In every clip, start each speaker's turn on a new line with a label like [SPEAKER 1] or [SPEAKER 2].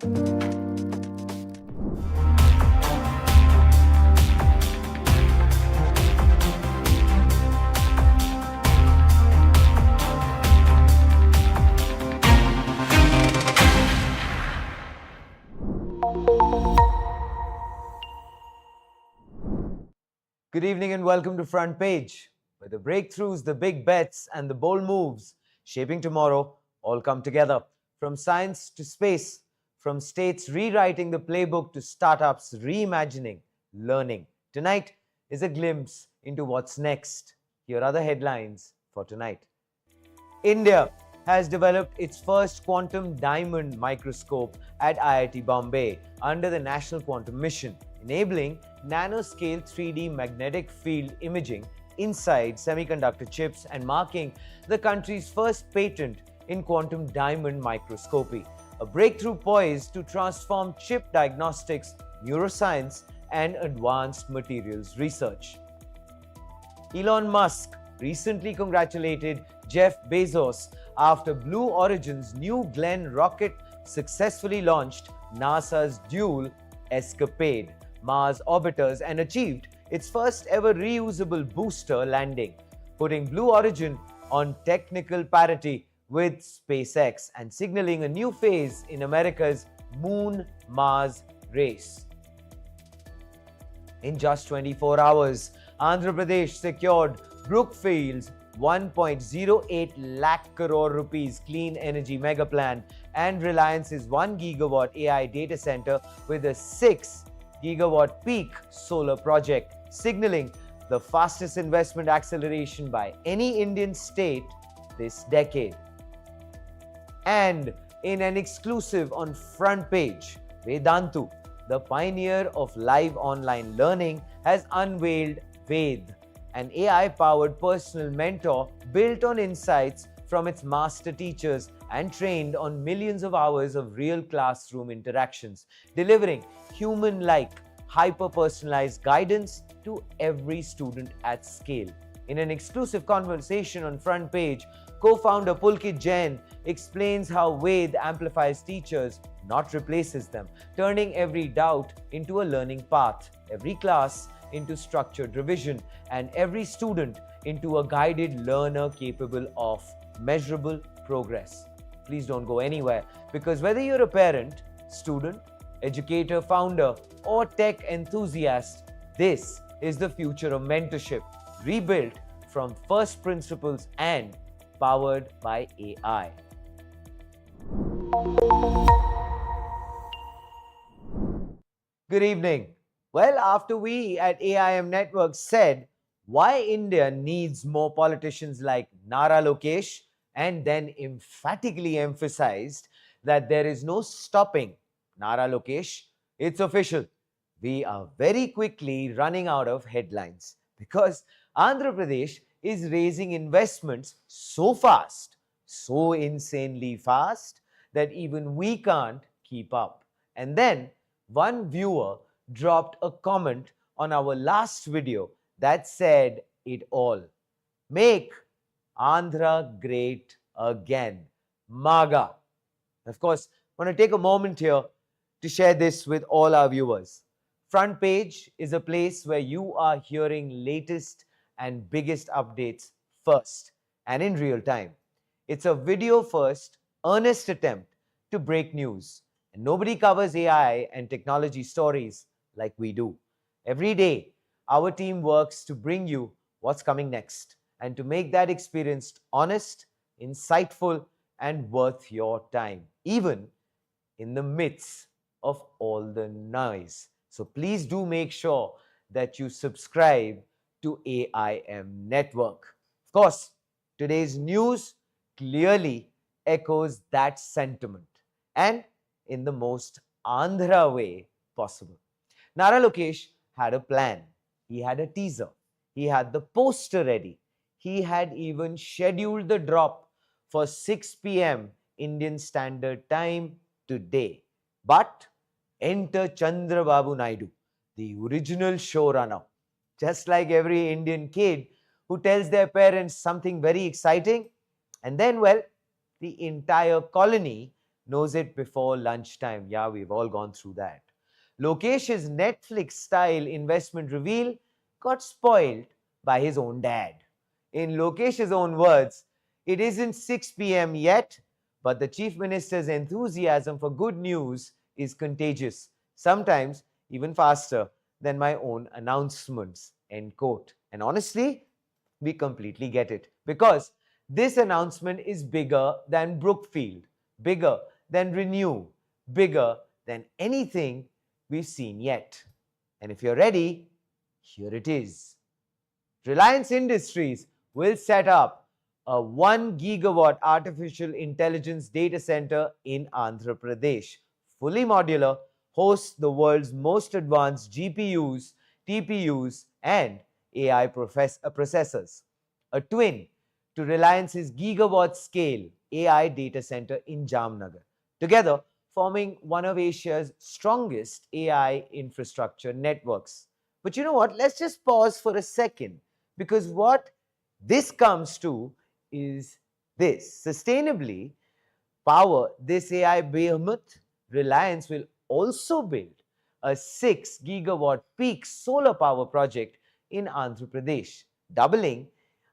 [SPEAKER 1] Good evening and welcome to Front Page, where the breakthroughs, the big bets, and the bold moves shaping tomorrow all come together. From science to space, from states rewriting the playbook to startups reimagining learning. Tonight is a glimpse into what's next. Here are the headlines for tonight. India has developed its first quantum diamond microscope at IIT Bombay under the National Quantum Mission, enabling nanoscale 3D magnetic field imaging inside semiconductor chips and marking the country's first patent in quantum diamond microscopy, a breakthrough poised to transform chip diagnostics, neuroscience, and advanced materials research. Elon Musk recently congratulated Jeff Bezos after Blue Origin's New Glenn rocket successfully launched NASA's dual ESCAPADE Mars orbiters and achieved its first ever reusable booster landing, putting Blue Origin on technical parity with SpaceX and signaling a new phase in America's Moon-Mars race. In just 24 hours, Andhra Pradesh secured Brookfield's 1.08 lakh crore rupees clean energy mega plan and Reliance's 1 gigawatt AI data center with a 6 gigawatt peak solar project, signaling the fastest investment acceleration by any Indian state this decade. And in an exclusive on Front Page, Vedantu, the pioneer of live online learning, has unveiled Ved, an AI-powered personal mentor built on insights from its master teachers and trained on millions of hours of real classroom interactions, delivering human-like, hyper-personalized guidance to every student at scale. In an exclusive conversation on Front Page, co-founder Pulkit Jain explains how Ved amplifies teachers, not replaces them, turning every doubt into a learning path, every class into structured revision, and every student into a guided learner capable of measurable progress. Please don't go anywhere, because whether you're a parent, student, educator, founder, or tech enthusiast, this is the future of mentorship, rebuilt from first principles and powered by AI. Good evening. Well, after we at AIM Network said why India needs more politicians like Nara Lokesh, and then emphatically emphasized that there is no stopping Nara Lokesh, it's official. We are very quickly running out of headlines because Andhra Pradesh is raising investments so fast, so insanely fast, that even we can't keep up. And then one viewer dropped a comment on our last video that said it all. Make Andhra Great Again. MAGA. Of course, I want to take a moment here to share this with all our viewers. Front Page is a place where you are hearing latest and biggest updates first and in real time. It's a video first, earnest attempt to break news. And nobody covers AI and technology stories like we do. Every day, our team works to bring you what's coming next and to make that experience honest, insightful, and worth your time, even in the midst of all the noise. So please do make sure that you subscribe to AIM Network. Of course, today's news clearly echoes that sentiment, and in the most Andhra way possible. Nara Lokesh had a plan. He had a teaser. He had the poster ready. He had even scheduled the drop for 6 p.m. Indian Standard Time today. But enter Chandrababu Naidu, the original showrunner. Just like every Indian kid who tells their parents something very exciting, and then, well, the entire colony knows it before lunchtime. Yeah, we've all gone through that. Lokesh's Netflix-style investment reveal got spoiled by his own dad. In Lokesh's own words, it isn't 6 p.m. yet, but the Chief Minister's enthusiasm for good news is contagious, sometimes even faster than my own announcements. End quote. And honestly, we completely get it because this announcement is bigger than Brookfield, bigger than Renew, bigger than anything we've seen yet. And if you're ready, here it is. Reliance Industries will set up a 1 gigawatt artificial intelligence data center in Andhra Pradesh. Fully modular, hosts the world's most advanced GPUs, TPUs, and AI processors. A twin to Reliance's gigawatt scale AI data center in Jamnagar. Together, forming one of Asia's strongest AI infrastructure networks. But you know what? Let's just pause for a second because what this comes to is this. Sustainably power this AI behemoth, Reliance will also build a 6 gigawatt peak solar power project in Andhra Pradesh, doubling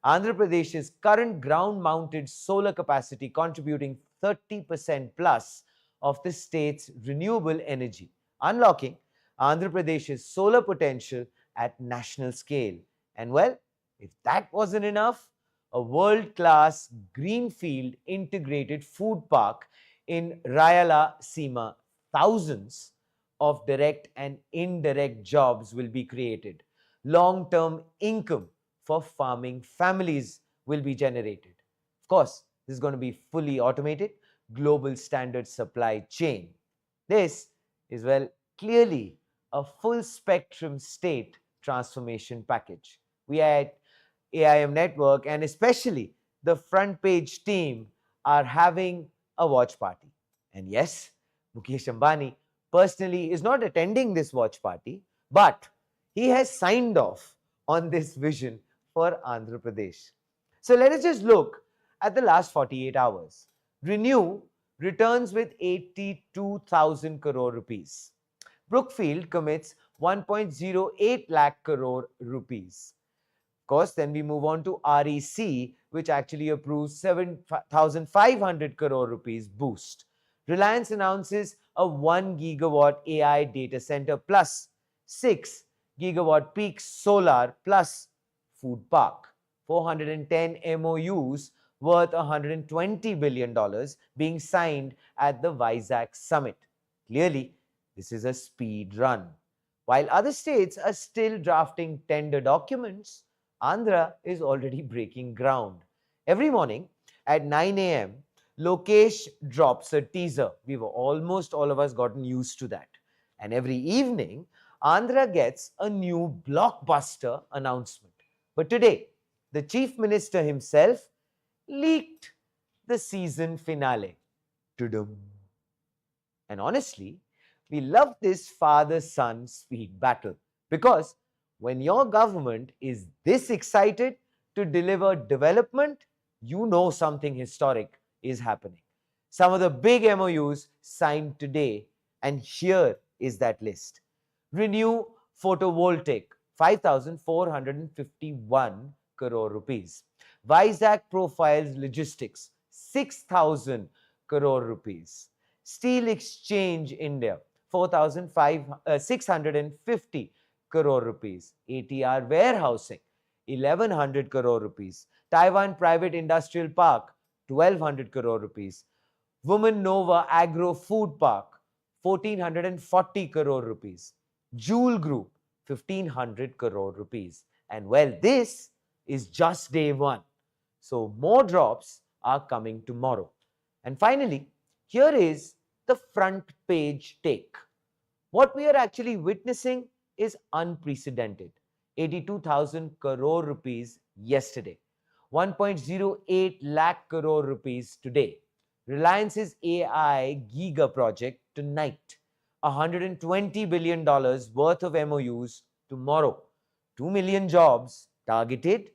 [SPEAKER 1] Andhra Pradesh's current ground mounted solar capacity, contributing 30% plus of the state's renewable energy, unlocking Andhra Pradesh's solar potential at national scale. And well, if that wasn't enough, a world-class Greenfield integrated food park in Rayalaseema, thousands of direct and indirect jobs will be created. Long-term income for farming families will be generated. Of course, this is going to be fully automated, global standard supply chain. This is, well, clearly a full spectrum state transformation package. We at AIM Network and especially the front page team are having a watch party. And yes, Mukesh Ambani personally is not attending this watch party, but he has signed off on this vision for Andhra Pradesh. So let us just look at the last 48 hours. Renew returns with 82,000 crore rupees. Brookfield commits 1.08 lakh crore rupees. Of course, then we move on to REC, which actually approves 7,500 crore rupees boost. Reliance announces a 1 gigawatt AI data center plus 6 gigawatt peak solar plus food park. 410 MoUs worth $120 billion being signed at the Vizag Summit. Clearly, this is a speed run. While other states are still drafting tender documents, Andhra is already breaking ground. Every morning at 9 a.m., Lokesh drops a teaser. We've almost all of us gotten used to that. And every evening, Andhra gets a new blockbuster announcement. But today, the Chief Minister himself leaked the season finale. Tudum. And honestly, we love this father-son speed battle because when your government is this excited to deliver development, you know something historic is happening. Some of the big MOUs signed today, and here is that list. Renew Photovoltaic, 5,451 crore rupees. Vizag Profiles Logistics, 6,000 crore rupees. Steel Exchange India, 4,650 crore rupees. ATR Warehousing, 1,100 crore rupees. Taiwan Private Industrial Park, 1,200 crore rupees. Women Nova Agro Food Park, 1,440 crore rupees. Jewel Group, 1,500 crore rupees. And well, this is just day one. So more drops are coming tomorrow. And finally, here is the front page take. What we are actually witnessing is unprecedented. 82,000 crore rupees yesterday. 1.08 lakh crore rupees today. Reliance's AI Giga project tonight. $120 billion worth of MOUs tomorrow. 2 million jobs targeted.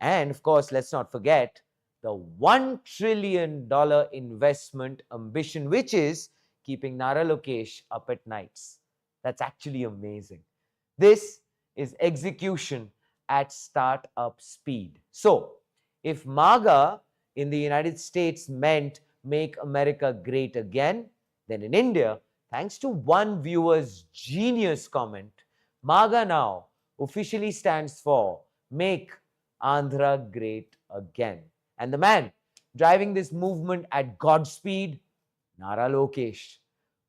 [SPEAKER 1] And of course, let's not forget the $1 trillion investment ambition, which is keeping Nara Lokesh up at nights. That's actually amazing. This is execution at startup speed. So, if MAGA in the United States meant Make America Great Again, then in India, thanks to one viewer's genius comment, MAGA now officially stands for Make Andhra Great Again. And the man driving this movement at Godspeed, Nara Lokesh,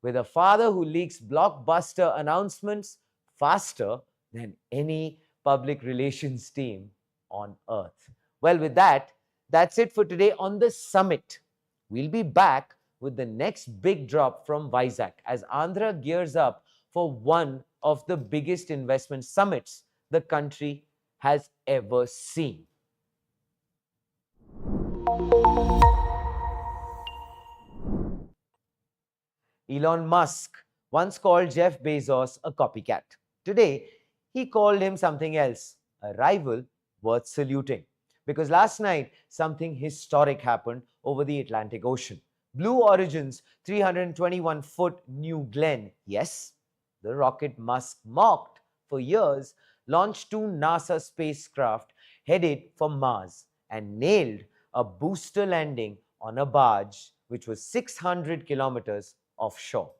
[SPEAKER 1] with a father who leaks blockbuster announcements faster than any public relations team on earth. Well, with that, that's it for today on the summit. We'll be back with the next big drop from Vizag as Andhra gears up for one of the biggest investment summits the country has ever seen. Elon Musk once called Jeff Bezos a copycat. Today, he called him something else, a rival worth saluting. Because last night, something historic happened over the Atlantic Ocean. Blue Origin's 321-foot New Glenn, yes, the rocket Musk mocked for years, launched two NASA spacecraft headed for Mars and nailed a booster landing on a barge which was 600 kilometers offshore.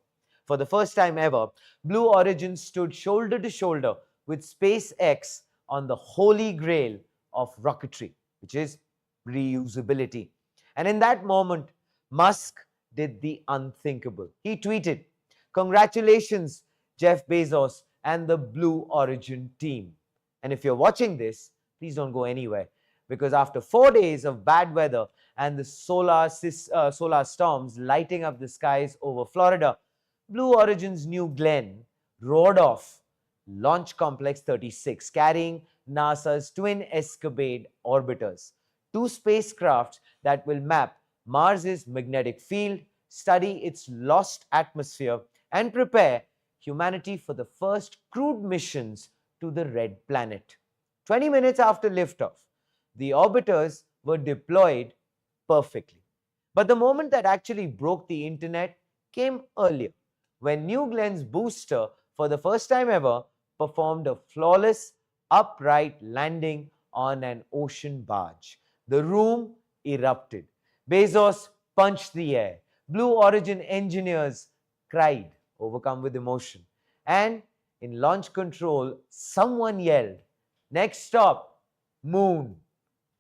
[SPEAKER 1] For the first time ever, Blue Origin stood shoulder to shoulder with SpaceX on the holy grail of rocketry, which is reusability. And in that moment, Musk did the unthinkable. He tweeted, "Congratulations, Jeff Bezos and the Blue Origin team." And if you're watching this, please don't go anywhere, because after 4 days of bad weather and the solar storms lighting up the skies over Florida, Blue Origin's New Glenn roared off Launch Complex 36, carrying NASA's twin ESCAPADE orbiters, two spacecrafts that will map Mars's magnetic field, study its lost atmosphere, and prepare humanity for the first crewed missions to the Red Planet. 20 minutes after liftoff, the orbiters were deployed perfectly. But the moment that actually broke the internet came earlier, when New Glenn's booster, for the first time ever, performed a flawless upright landing on an ocean barge. The room erupted. Bezos punched the air. Blue Origin engineers cried, overcome with emotion. And in launch control, someone yelled, "Next stop, moon."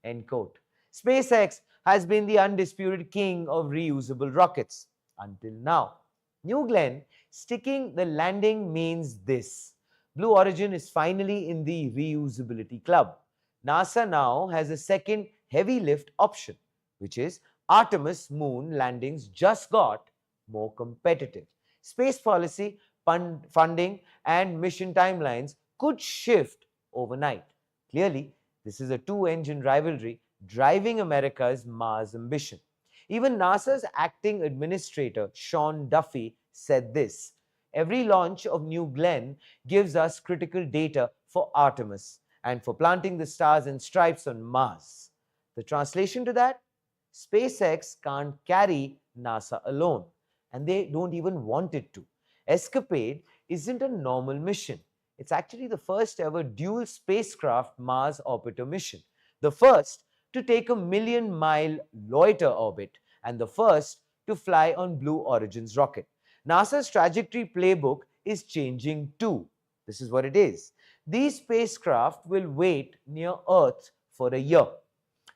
[SPEAKER 1] End quote. SpaceX has been the undisputed king of reusable rockets until now. New Glenn sticking the landing means this: Blue Origin is finally in the reusability club. NASA now has a second heavy lift option, which is Artemis moon landings just got more competitive. Space policy, funding, and mission timelines could shift overnight. Clearly, this is a two-engine rivalry driving America's Mars ambition. Even NASA's acting administrator, Sean Duffy, said this: "Every launch of New Glenn gives us critical data for Artemis and for planting the stars and stripes on Mars." The translation to that? SpaceX can't carry NASA alone, and they don't even want it to. ESCAPADE isn't a normal mission. It's actually the first ever dual spacecraft Mars orbiter mission, the first to take a 1,000,000-mile loiter orbit, and the first to fly on Blue Origin's rocket. NASA's trajectory playbook is changing too. This is what it is. These spacecraft will wait near Earth for a year,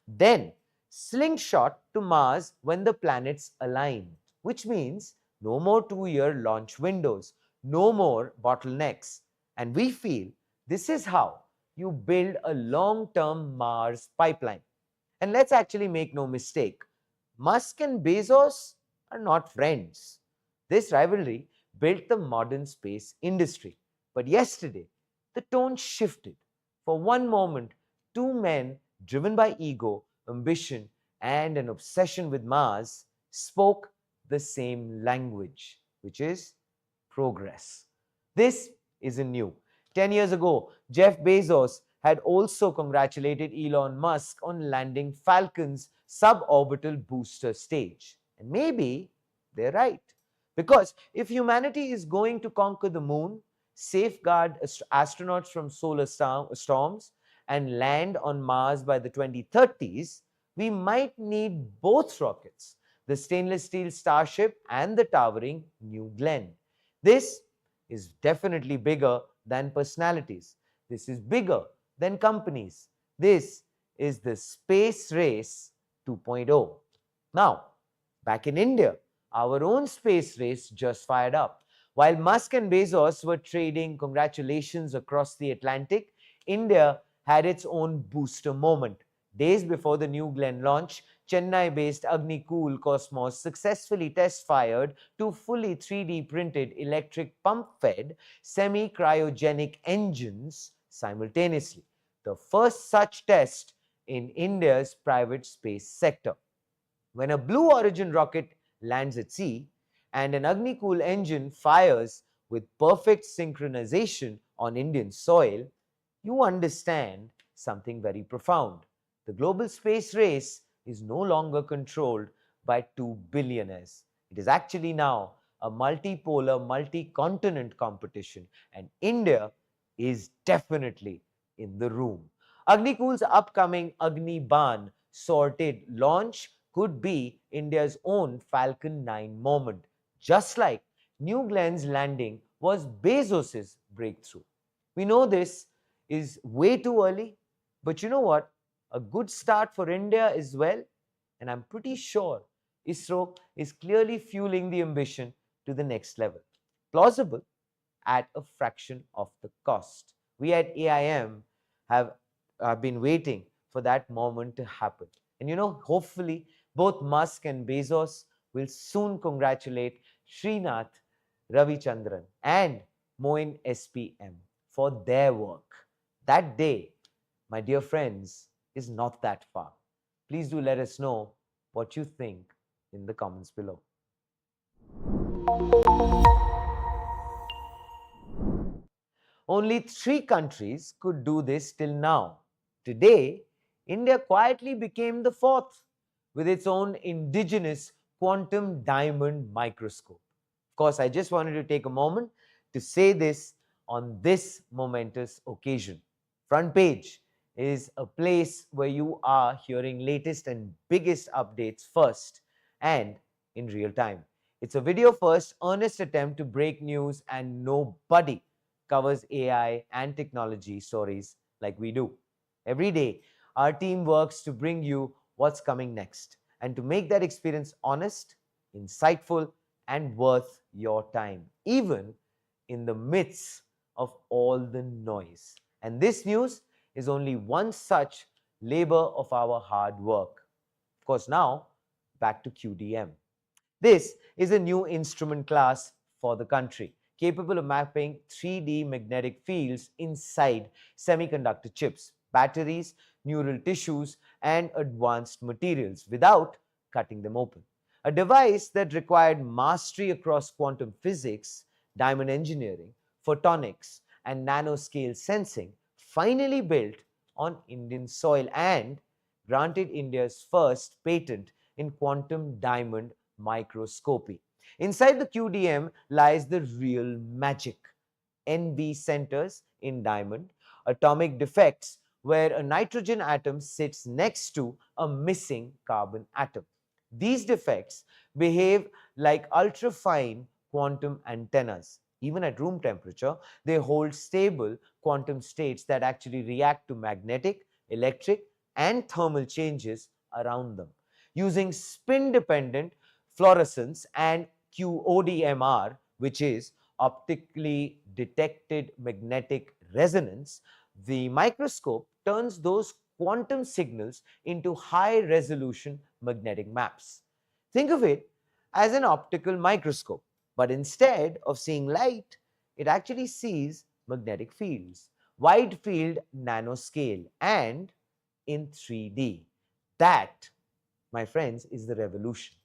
[SPEAKER 1] then slingshot to Mars when the planets align, which means no more 2-year launch windows, no more bottlenecks. And we feel this is how you build a long-term Mars pipeline. And let's actually make no mistake, Musk and Bezos are not friends. This rivalry built the modern space industry. But yesterday, the tone shifted. For one moment, two men driven by ego, ambition, and an obsession with Mars spoke the same language, which is progress. This isn't new. 10 years ago, Jeff Bezos had also congratulated Elon Musk on landing Falcon's suborbital booster stage. And maybe they're right. Because if humanity is going to conquer the moon, safeguard astronauts from solar storms, and land on Mars by the 2030s, we might need both rockets, the stainless steel Starship and the towering New Glenn. This is definitely bigger than personalities. This is bigger than companies. This is the space race 2.0. Now, back in India, our own space race just fired up. While Musk and Bezos were trading congratulations across the Atlantic, India had its own booster moment. Days before the New Glenn launch, Chennai-based Agnikul Cosmos successfully test-fired two fully 3D printed electric pump-fed semi-cryogenic engines simultaneously, the first such test in India's private space sector. When a Blue Origin rocket lands at sea and an Agnikul engine fires with perfect synchronization on Indian soil, you understand something very profound. The global space race is no longer controlled by two billionaires. It is actually now a multipolar, multi-continent competition, and India is definitely in the room. Agnikul's upcoming Agni Ban sorted launch could be India's own Falcon 9 moment, just like New Glenn's landing was Bezos' breakthrough. We know this is way too early, but you know what? A good start for India as well, and I'm pretty sure ISRO is clearly fueling the ambition to the next level. Plausible at a fraction of the cost. We at AIM have been waiting for that moment to happen. And hopefully, both Musk and Bezos will soon congratulate Srinath Ravichandran and Moin SPM for their work. That day, my dear friends, is not that far. Please do let us know what you think in the comments below. Only 3 countries could do this till now. Today, India quietly became the fourth with its own indigenous quantum diamond microscope. Of course, I just wanted to take a moment to say this on this momentous occasion. Front page is a place where you are hearing latest and biggest updates first and in real time. It's a video first, earnest attempt to break news, and nobody covers AI and technology stories like we do. Every day, our team works to bring you what's coming next and to make that experience honest, insightful, and worth your time, even in the midst of all the noise. And this news is only one such labor of our hard work. Of course, now back to QDM. This is a new instrument class for the country, capable of mapping 3D magnetic fields inside semiconductor chips, batteries, neural tissues, and advanced materials without cutting them open. A device that required mastery across quantum physics, diamond engineering, photonics, and nanoscale sensing, finally built on Indian soil and granted India's first patent in quantum diamond microscopy. Inside the QDM lies the real magic. NB centers in diamond, atomic defects where a nitrogen atom sits next to a missing carbon atom. These defects behave like ultrafine quantum antennas. Even at room temperature, they hold stable quantum states that actually react to magnetic, electric, and thermal changes around them. Using spin-dependent fluorescence and QODMR, which is optically detected magnetic resonance, the microscope turns those quantum signals into high-resolution magnetic maps. Think of it as an optical microscope, but instead of seeing light, it actually sees magnetic fields, wide field nanoscale, and in 3D. That, my friends, is the revolution.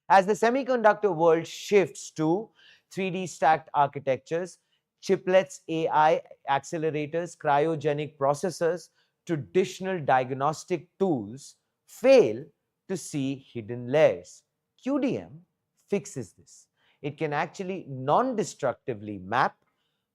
[SPEAKER 1] As the semiconductor world shifts to 3D stacked architectures, chiplets, AI accelerators, cryogenic processors, traditional diagnostic tools fail to see hidden layers. QDM fixes this. It can actually non-destructively map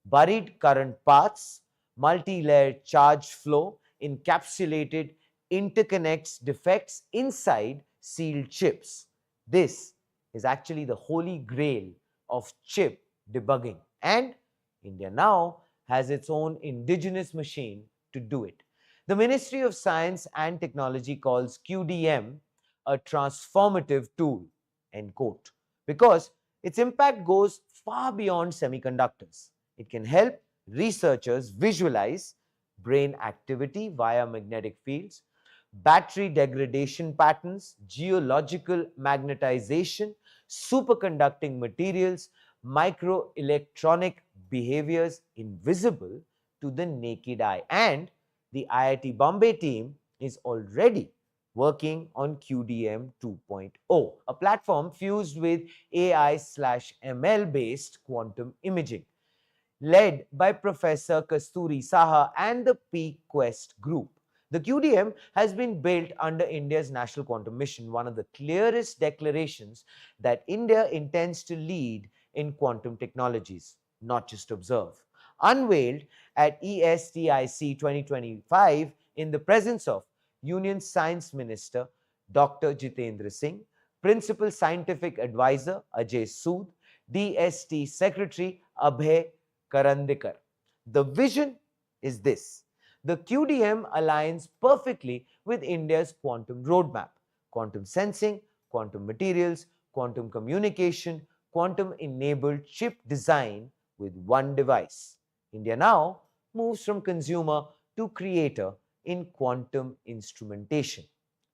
[SPEAKER 1] buried current paths, multi-layered charge flow, encapsulated interconnects defects inside sealed chips. This is actually the holy grail of chip debugging. And India now has its own indigenous machine to do it. The Ministry of Science and Technology calls QDM a transformative tool, end quote, because its impact goes far beyond semiconductors. It can help researchers visualize brain activity via magnetic fields, battery degradation patterns, geological magnetization, superconducting materials, microelectronic behaviors invisible to the naked eye. And the IIT Bombay team is already working on QDM 2.0, a platform fused with AI/ML based quantum imaging, led by Professor Kasturi Saha and the Peak Quest Group. The QDM has been built under India's National Quantum Mission, one of the clearest declarations that India intends to lead in quantum technologies, not just observe. Unveiled at ESTIC 2025 in the presence of Union Science Minister Dr. Jitendra Singh, Principal Scientific Advisor Ajay Sood, DST Secretary Abhay Karandikar. The vision is this. The QDM aligns perfectly with India's quantum roadmap: quantum sensing, quantum materials, quantum communication, quantum enabled chip design with one device. India now moves from consumer to creator in quantum instrumentation.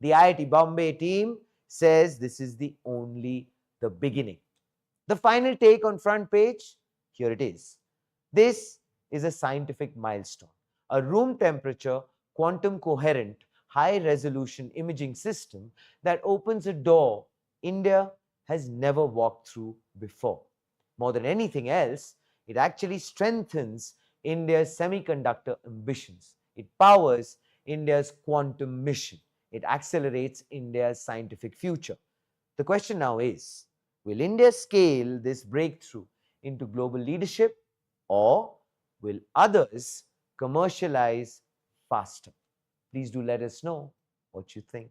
[SPEAKER 1] The IIT Bombay team says this is only the beginning. The final take on front page, here it is. This is a scientific milestone, a room temperature, quantum coherent, high resolution imaging system that opens a door India has never walked through before. More than anything else, it actually strengthens India's semiconductor ambitions. It powers India's quantum mission. It accelerates India's scientific future. The question now is, will India scale this breakthrough into global leadership, or will others commercialize faster? Please do let us know what you think.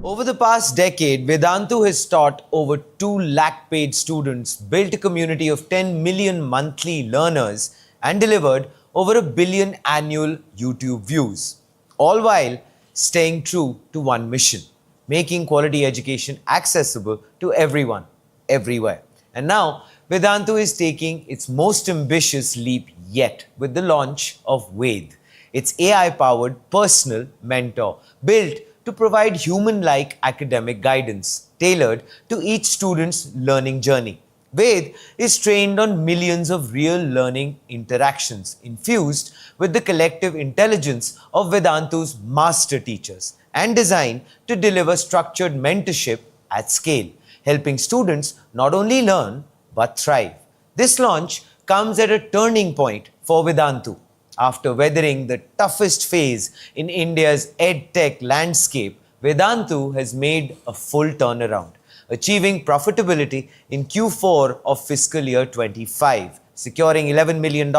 [SPEAKER 1] Over the past decade, Vedantu has taught over 2 lakh paid students, built a community of 10 million monthly learners, and delivered over 1 billion annual YouTube views, all while staying true to one mission: making quality education accessible to everyone, everywhere. And now, Vedantu is taking its most ambitious leap yet with the launch of Ved, its AI-powered personal mentor, built to provide human-like academic guidance tailored to each student's learning journey. Ved is trained on millions of real learning interactions, infused with the collective intelligence of Vedantu's master teachers, and designed to deliver structured mentorship at scale, helping students not only learn but thrive. This launch comes at a turning point for Vedantu. After weathering the toughest phase in India's edtech landscape, Vedantu has made a full turnaround, achieving profitability in Q4 of fiscal year 25, securing $11 million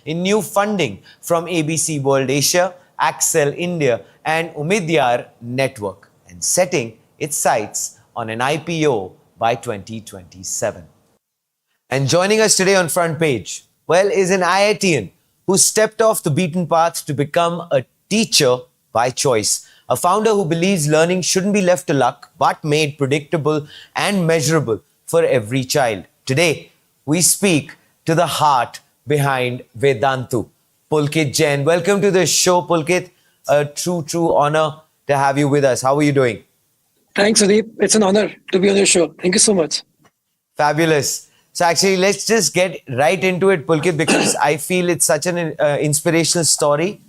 [SPEAKER 1] in new funding from ABC World Asia, Accel India, and Umidyar Network, and setting its sights on an IPO by 2027. And joining us today on Front Page, well, is an IITian who stepped off the beaten path to become a teacher by choice, a founder who believes learning shouldn't be left to luck, but made predictable and measurable for every child. Today, we speak to the heart behind Vedantu, Pulkit Jain. Welcome to the show, Pulkit. A true honor to have you with us. How are you doing?
[SPEAKER 2] Thanks, Sudeep. It's an honor to be on your show. Thank you so much.
[SPEAKER 1] Fabulous. So actually, let's just get right into it, Pulkit, because I feel it's such an inspirational story,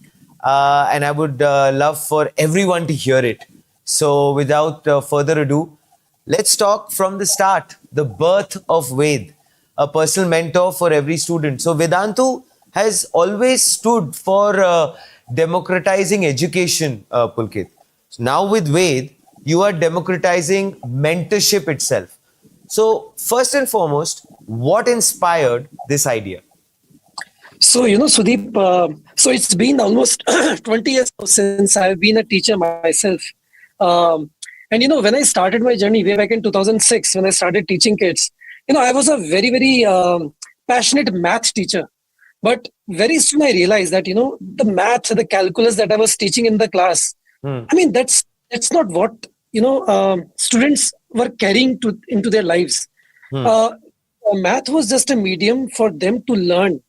[SPEAKER 1] and I would love for everyone to hear it. So without further ado, Let's talk from the start, the birth of Ved, a personal mentor for every student. So, Vedantu has always stood for democratizing education, Pulkit. So now, with Ved, you are democratizing mentorship itself. So, first and foremost, what inspired this idea?
[SPEAKER 2] So, Sudeep, so it's been almost 20 years now since I've been a teacher myself. Um, and, when I started my journey way back in 2006, when I started teaching kids, I was a very, very passionate math teacher. But very soon I realized that, the math, the calculus that I was teaching in the class,
[SPEAKER 1] Hmm.
[SPEAKER 2] I mean, that's not what, students were carrying into their lives.
[SPEAKER 1] Hmm.
[SPEAKER 2] Uh, Math was just a medium for them to learn,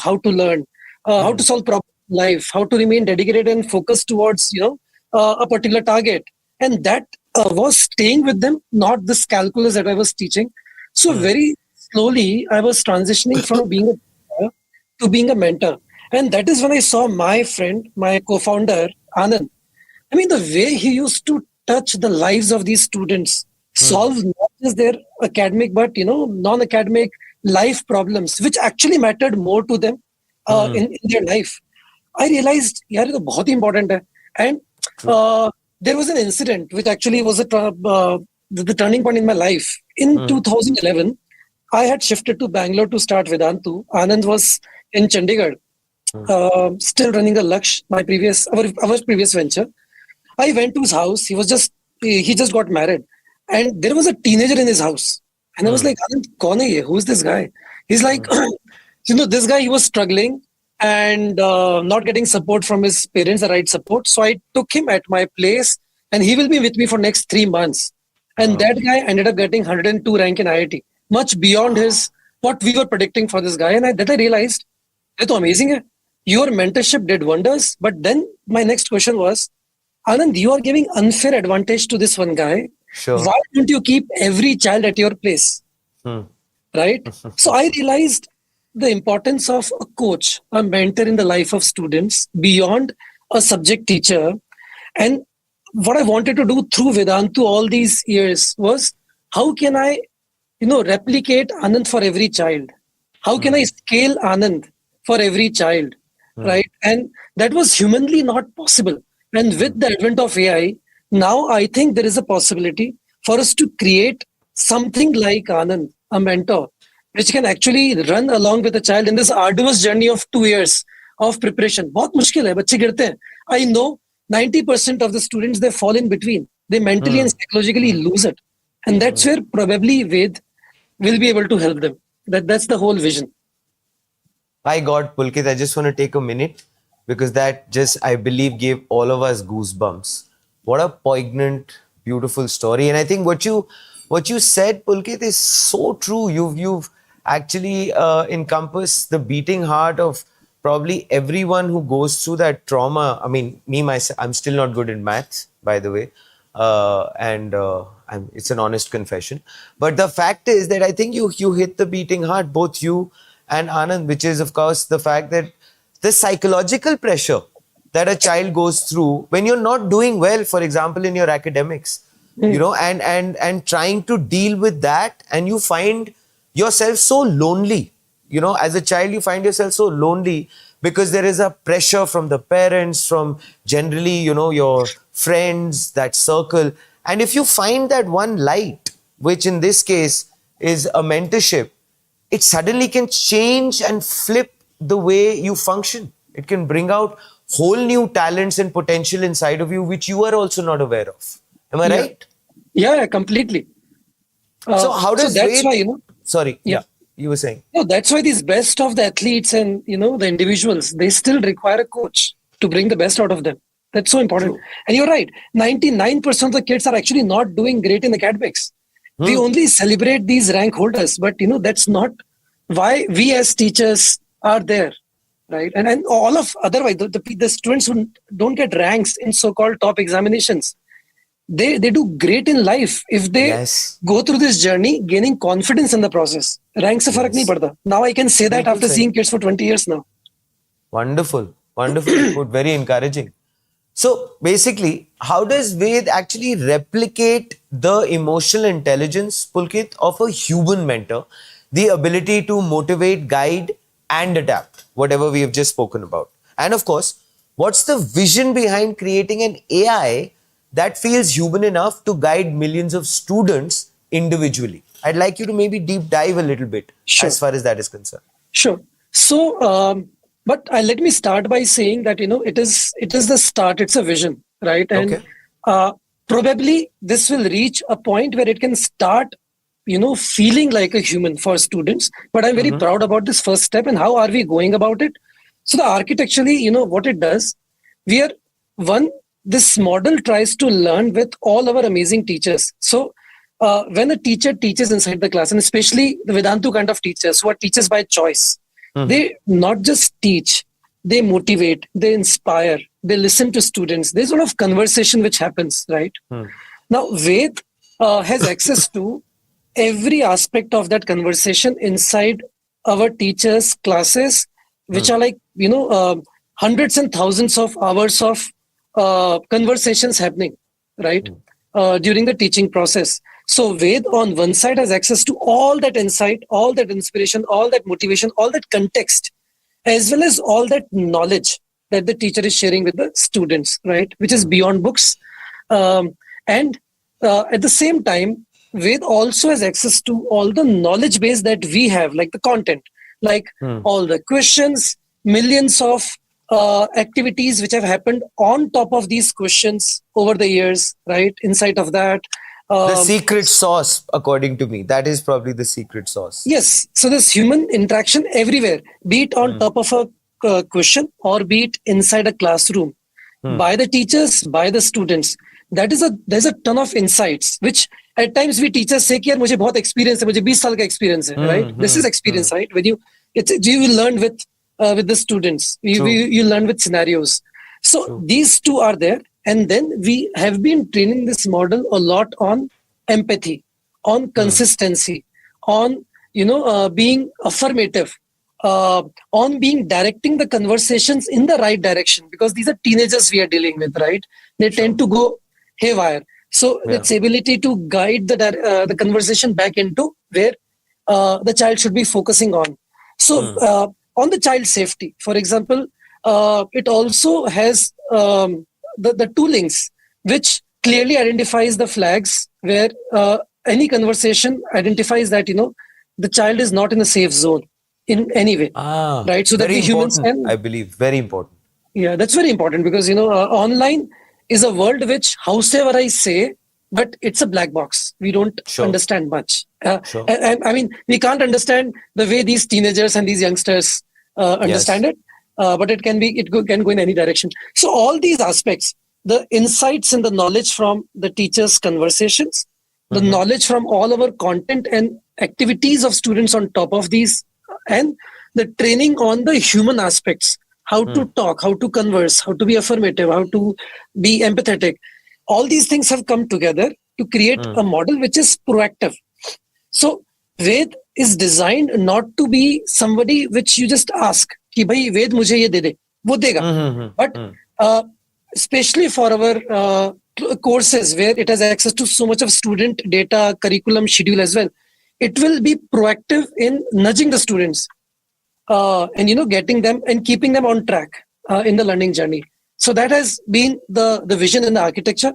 [SPEAKER 2] how to learn, how to
[SPEAKER 1] Hmm.
[SPEAKER 2] solve problems in life, how to remain dedicated and focused towards, a particular target. And that was staying with them, not this calculus that I was teaching. So
[SPEAKER 1] Hmm.
[SPEAKER 2] very slowly, I was transitioning from being a teacher to being a mentor. And that is when I saw my friend, my co-founder, Anand. I mean, the way he used to touch the lives of these students,
[SPEAKER 1] Hmm.
[SPEAKER 2] solve not just their academic, but non-academic life problems, which actually mattered more to them
[SPEAKER 1] Hmm.
[SPEAKER 2] in their life. I realized, yeah, it's very important. And
[SPEAKER 1] True.
[SPEAKER 2] uh, there was an incident which actually was the turning point in my life. In
[SPEAKER 1] Hmm.
[SPEAKER 2] 2011, I had shifted to Bangalore to start Vedantu. Anand was in Chandigarh, still running the Lakh, our previous venture. I went to his house. He just got married, and there was a teenager in his house. And I was
[SPEAKER 1] Hmm.
[SPEAKER 2] like, Anand, kaun hai ye? Who's this guy? He's like, this guy, he was struggling and not getting support from his parents, the right support. So I took him at my place, and he will be with me for next 3 months. And
[SPEAKER 1] Wow.
[SPEAKER 2] that guy ended up getting 102 rank in IIT, much beyond his what we were predicting for this guy. And I realized, it's amazing. Hai. Your mentorship did wonders. But then my next question was, Anand, you are giving unfair advantage to this one guy.
[SPEAKER 1] Sure.
[SPEAKER 2] Why don't you keep every child at your place?
[SPEAKER 1] Hmm.
[SPEAKER 2] Right? So I realized the importance of a coach, a mentor in the life of students beyond a subject teacher. And what I wanted to do through Vedantu all these years was how can I, replicate Anand for every child? How can I
[SPEAKER 1] Hmm.
[SPEAKER 2] scale Anand for every child?
[SPEAKER 1] Hmm.
[SPEAKER 2] Right? And that was humanly not possible. And
[SPEAKER 1] Hmm.
[SPEAKER 2] with the advent of AI, now I think there is a possibility for us to create something like Anand, a mentor, which can actually run along with the child in this arduous journey of 2 years of preparation. बहुत मुश्किल है बच्चे गिरते हैं. I know 90% of the students they fall in between. They mentally
[SPEAKER 1] Hmm.
[SPEAKER 2] and psychologically
[SPEAKER 1] Hmm.
[SPEAKER 2] lose it, and that's
[SPEAKER 1] Hmm.
[SPEAKER 2] where probably Ved will be able to help them. That's the whole vision.
[SPEAKER 1] My God, Pulkit, I just want to take a minute because that just, I believe, gave all of us goosebumps. What a poignant, beautiful story. And I think what you said, Pulkit, is so true. You've actually encompassed the beating heart of probably everyone who goes through that trauma. I mean, me myself, I'm still not good in maths, by the way, and it's an honest confession. But the fact is that I think you hit the beating heart, both you and Anand, which is of course the fact that the psychological pressure that a child goes through when you're not doing well, for example, in your academics,
[SPEAKER 2] Hmm.
[SPEAKER 1] and trying to deal with that, and you find yourself so lonely. As a child, you find yourself so lonely because there is a pressure from the parents, from generally, your friends, that circle. And if you find that one light, which in this case is a mentorship, it suddenly can change and flip the way you function. It can bring out whole new talents and potential inside of you, which you are also not aware of. Am I
[SPEAKER 2] Yeah,
[SPEAKER 1] right?
[SPEAKER 2] yeah, completely.
[SPEAKER 1] So how
[SPEAKER 2] So
[SPEAKER 1] does
[SPEAKER 2] that's why
[SPEAKER 1] weight? Sorry,
[SPEAKER 2] yeah.
[SPEAKER 1] yeah, you were saying.
[SPEAKER 2] No, that's why these best of the athletes and the individuals they still require a coach to bring the best out of them. That's so important.
[SPEAKER 1] True.
[SPEAKER 2] And you're right. 99% of the kids are actually not doing great in academics. We
[SPEAKER 1] Hmm.
[SPEAKER 2] only celebrate these rank holders, but that's not why we as teachers are there, right? And all of otherwise the students who don't get ranks in so-called top examinations, they do great in life if they
[SPEAKER 1] Yes.
[SPEAKER 2] go through this journey gaining confidence in the process. Rank से फर्क नहीं
[SPEAKER 1] Yes.
[SPEAKER 2] पड़ता. Now I can say that
[SPEAKER 1] बिल्कुल
[SPEAKER 2] after
[SPEAKER 1] सही.
[SPEAKER 2] seeing kids for 20 years now.
[SPEAKER 1] Wonderful. Wonderfully put. Very encouraging. So basically, how does Ved actually replicate the emotional intelligence, Pulkit, of a human mentor, the ability to motivate, guide, and adapt, whatever we have just spoken about? And of course, what's the vision behind creating an AI that feels human enough to guide millions of students individually? I'd like you to maybe deep dive a little bit
[SPEAKER 2] Sure.
[SPEAKER 1] as far as that is concerned.
[SPEAKER 2] Sure. So, but let me start by saying that it is the start. It's a vision, right? And
[SPEAKER 1] Okay.
[SPEAKER 2] uh, probably this will reach a point where it can start, feeling like a human for students. But I'm very
[SPEAKER 1] Mm-hmm.
[SPEAKER 2] proud about this first step and how are we going about it. So the architecturally, what it does, we are one. This model tries to learn with all our amazing teachers. So when a teacher teaches inside the class, and especially the Vedantu kind of teachers who are teachers by choice,
[SPEAKER 1] Mm-hmm.
[SPEAKER 2] they not just teach, they motivate, they inspire, they listen to students. There's a lot of conversation which happens, right? Now, Ved has access to every aspect of that conversation inside our teachers' classes, which are like, hundreds and thousands of hours of conversations happening, right? During the teaching process. So Ved on one side has access to all that insight, all that inspiration, all that motivation, all that context, as well as all that knowledge that the teacher is sharing with the students, right? Which is beyond books. And at the same time, Ved also has access to all the knowledge base that we have, like the content, like all the questions, millions of activities which have happened on top of these questions over the years, right? Inside of that.
[SPEAKER 1] The
[SPEAKER 2] Um,
[SPEAKER 1] secret sauce, according to me, that is probably the secret sauce.
[SPEAKER 2] Yes, so there's human interaction everywhere, be it on top of a question or be it inside a classroom, by the teachers, by the students. There's a ton of insights which at times we teachers say कि यार मुझे बहुत experience है, मुझे 20 साल का experience है, right? This is experience, right? When you will learn with the students, you learn with scenarios. So these two are there, and then we have been training this model a lot on empathy, on consistency, on being affirmative, on being directing the conversations in the right direction, because these are teenagers we are dealing with, right? They tend to go haywire. So its ability to guide the conversation back into where the child should be focusing on. So on the child safety, for example, it also has the toolings which clearly identifies the flags where any conversation identifies that the child is not in a safe zone in any way, right? So that
[SPEAKER 1] Very
[SPEAKER 2] we humans
[SPEAKER 1] important,
[SPEAKER 2] can,
[SPEAKER 1] I believe. Very important.
[SPEAKER 2] yeah, that's very important, because online is a world which, howsoever I say, but it's a black box. We don't
[SPEAKER 1] Sure.
[SPEAKER 2] understand much,
[SPEAKER 1] Sure.
[SPEAKER 2] and I mean we can't understand the way these teenagers and these youngsters understand it, but can go in any direction. So all these aspects, the insights and the knowledge from the teachers' conversations, the knowledge from all our content and activities of students on top of these, and the training on the human aspects, how to talk, how to converse, how to be affirmative, how to be empathetic. All these things have come together to create a model which is proactive. So Ved is designed not to be somebody which you just ask कि भाई वेद मुझे ये दे दे, वो देगा. But especially for our courses where it has access to so much of student data, curriculum, schedule as well, it will be proactive in nudging the students and getting them and keeping them on track in the learning journey. So that has been the vision in the architecture,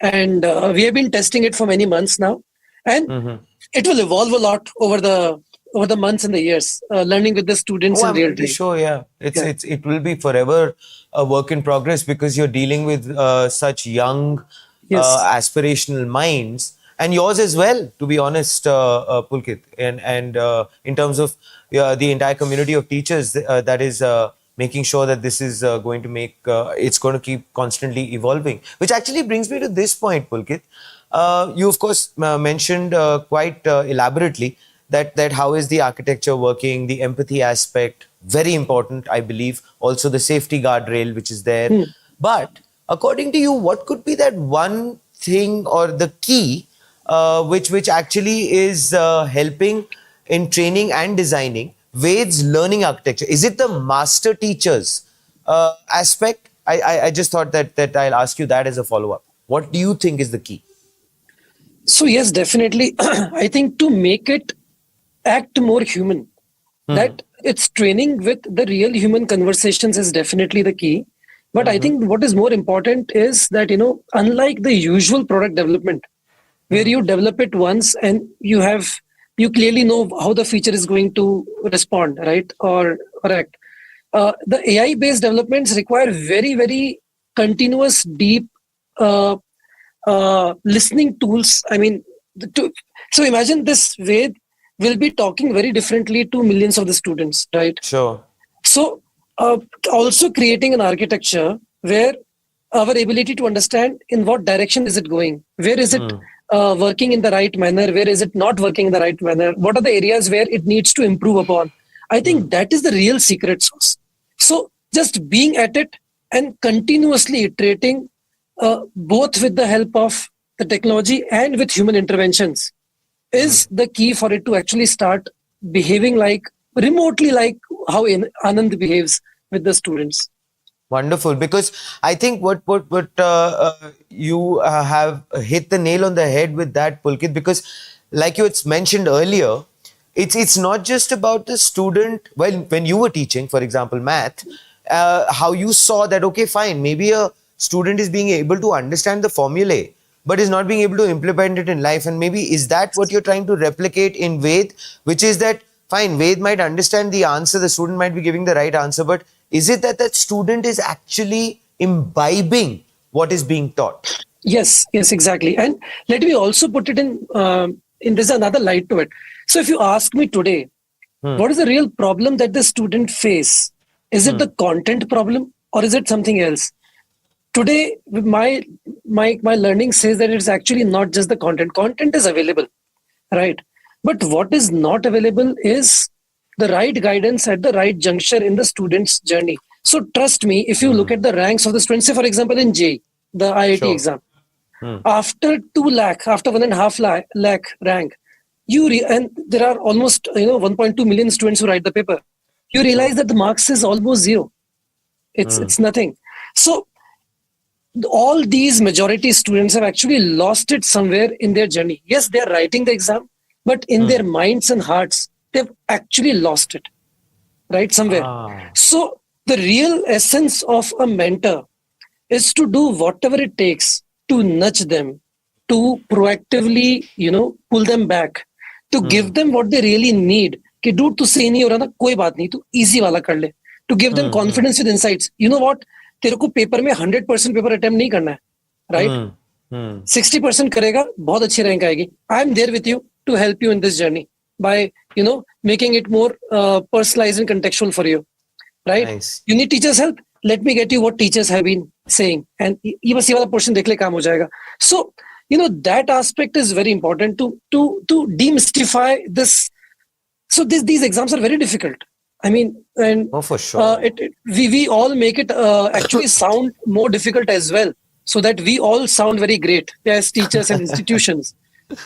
[SPEAKER 2] and we have been testing it for many months now, and it will evolve a lot over the months and the years, learning with the students
[SPEAKER 1] Oh,
[SPEAKER 2] in
[SPEAKER 1] I'm
[SPEAKER 2] real
[SPEAKER 1] pretty
[SPEAKER 2] time.
[SPEAKER 1] sure, yeah. It will be forever a work in progress because you're dealing with such young,
[SPEAKER 2] Yes.
[SPEAKER 1] aspirational minds, and yours as well, to be honest, Pulkit. And in terms of the entire community of teachers, that is making sure that this is going to it's going to keep constantly evolving. Which actually brings me to this point, Pulkit. You of course mentioned quite elaborately that how is the architecture working, the empathy aspect, very important, I believe. Also the safety guardrail which is there. But according to you, what could be that one thing or the key which actually is helping in training and designing Ved's learning architecture? Is it the master teachers aspect? I just thought that I'll ask you that as a follow-up. What do you think is the key?
[SPEAKER 2] So yes, definitely. I think to make it act more human, that it's training with the real human conversations is definitely the key. But I think what is more important is that, unlike the usual product development, where you develop it once and you clearly know how the feature is going to respond, right? Or correct. The AI based developments require very, very continuous, deep listening tools. I mean, so imagine this way will be talking very differently to millions of the students, right?
[SPEAKER 1] Sure.
[SPEAKER 2] So, also creating an architecture where our ability to understand in what direction is it going, where is it working in the right manner, where is it not working in the right manner, what are the areas where it needs to improve upon. I think that is the real secret sauce. So, just being at it and continuously iterating, both with the help of the technology and with human interventions, is the key for it to actually start behaving like remotely like how Anand behaves with the students.
[SPEAKER 1] Wonderful, because I think what you have hit the nail on the head with that, Pulkit, because like you had mentioned earlier, it's not just about the student. Well, when you were teaching, for example, math, how you saw that, okay, fine, maybe a student is being able to understand the formulae, but is not being able to implement it in life. And maybe is that what you're trying to replicate in Ved, which is that, fine, Ved might understand the answer, the student might be giving the right answer, but is it that student is actually imbibing what is being taught?
[SPEAKER 2] Yes, exactly. And let me also put it in there's another light to it. So if you ask me today, what is the real problem that the student face? Is it the content problem or is it something else? Today, my learning says that it's actually not just the content. Content is available, right? But what is not available is the right guidance at the right juncture in the student's journey. So trust me, if you look at the ranks of the students, say for example in JEE, the IIT exam, after 2 lakh, after 1.5 lakh rank, and there are almost 1.2 million students who write the paper. You realize that the marks is almost zero. It's nothing. So all these majority students have actually lost it somewhere in their journey. Yes, they are writing the exam, but in their minds and hearts, they've actually lost it, right? Somewhere. So the real essence of a mentor is to do whatever it takes to nudge them, to proactively, pull them back, to give them what they really need. कि dude, तू सही नहीं हो रहा ना, कोई बात नहीं, तू easy वाला कर ले. To give them confidence with insights. You know what? तेरे को पेपर में 100% पेपर अटेम्प्ट नहीं करना है, राइट? 60% करेगा, बहुत अच्छी रैंक आएगी. I am there with you to help you in this journey by making it more personalized and contextual for you, right? Nice. You need teachers help, let me get you what teachers have been saying, and ये बस ये वाला portion देख ले, काम हो जाएगा. So that aspect is very important to demystify this. So these exams are very difficult. I mean, and
[SPEAKER 1] for sure,
[SPEAKER 2] we all make it actually sound more difficult as well, so that we all sound very great as teachers and institutions,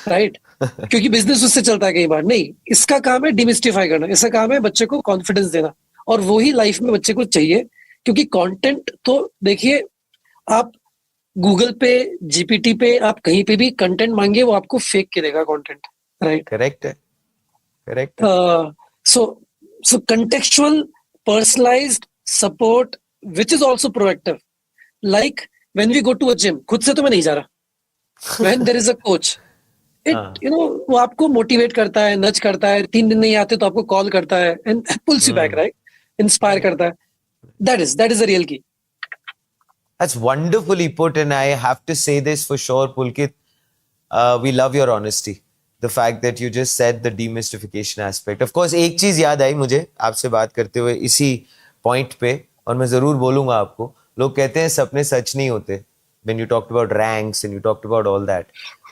[SPEAKER 2] right? क्योंकि business उससे चलता है कई बार. नहीं, इसका काम है demystify करना, इसका काम है बच्चे को कॉन्फिडेंस देना, और वो ही लाइफ में बच्चे को चाहिए. क्योंकि कंटेंट तो देखिए, आप गूगल पे, जीपीटी पे, आप कहीं पे भी कंटेंट मांगिए, वो आपको फेक के देगा कंटेंट, राइट?
[SPEAKER 1] करेक्ट है.
[SPEAKER 2] So contextual, personalized support, which is also proactive. Like when we go to a gym, खुद से तो मैं नहीं जा रहा. When there is a coach, वो आपको मोटिवेट करता है, नच करता है. 3 दिन नहीं आते तो आपको कॉल करता है and pulls you back, right? Inspire करता है. That is the real key.
[SPEAKER 1] That's wonderfully put, and I have to say this for sure, Pulkit. We love your honesty. The fact that you just said the demystification aspect. Of course, एक चीज याद आई मुझे आपसे बात करते हुए इसी point पे, और मैं जरूर बोलूंगा आपको. लोग कहते हैं सपने सच नहीं होते. When you talked about ranks and you talked about all that,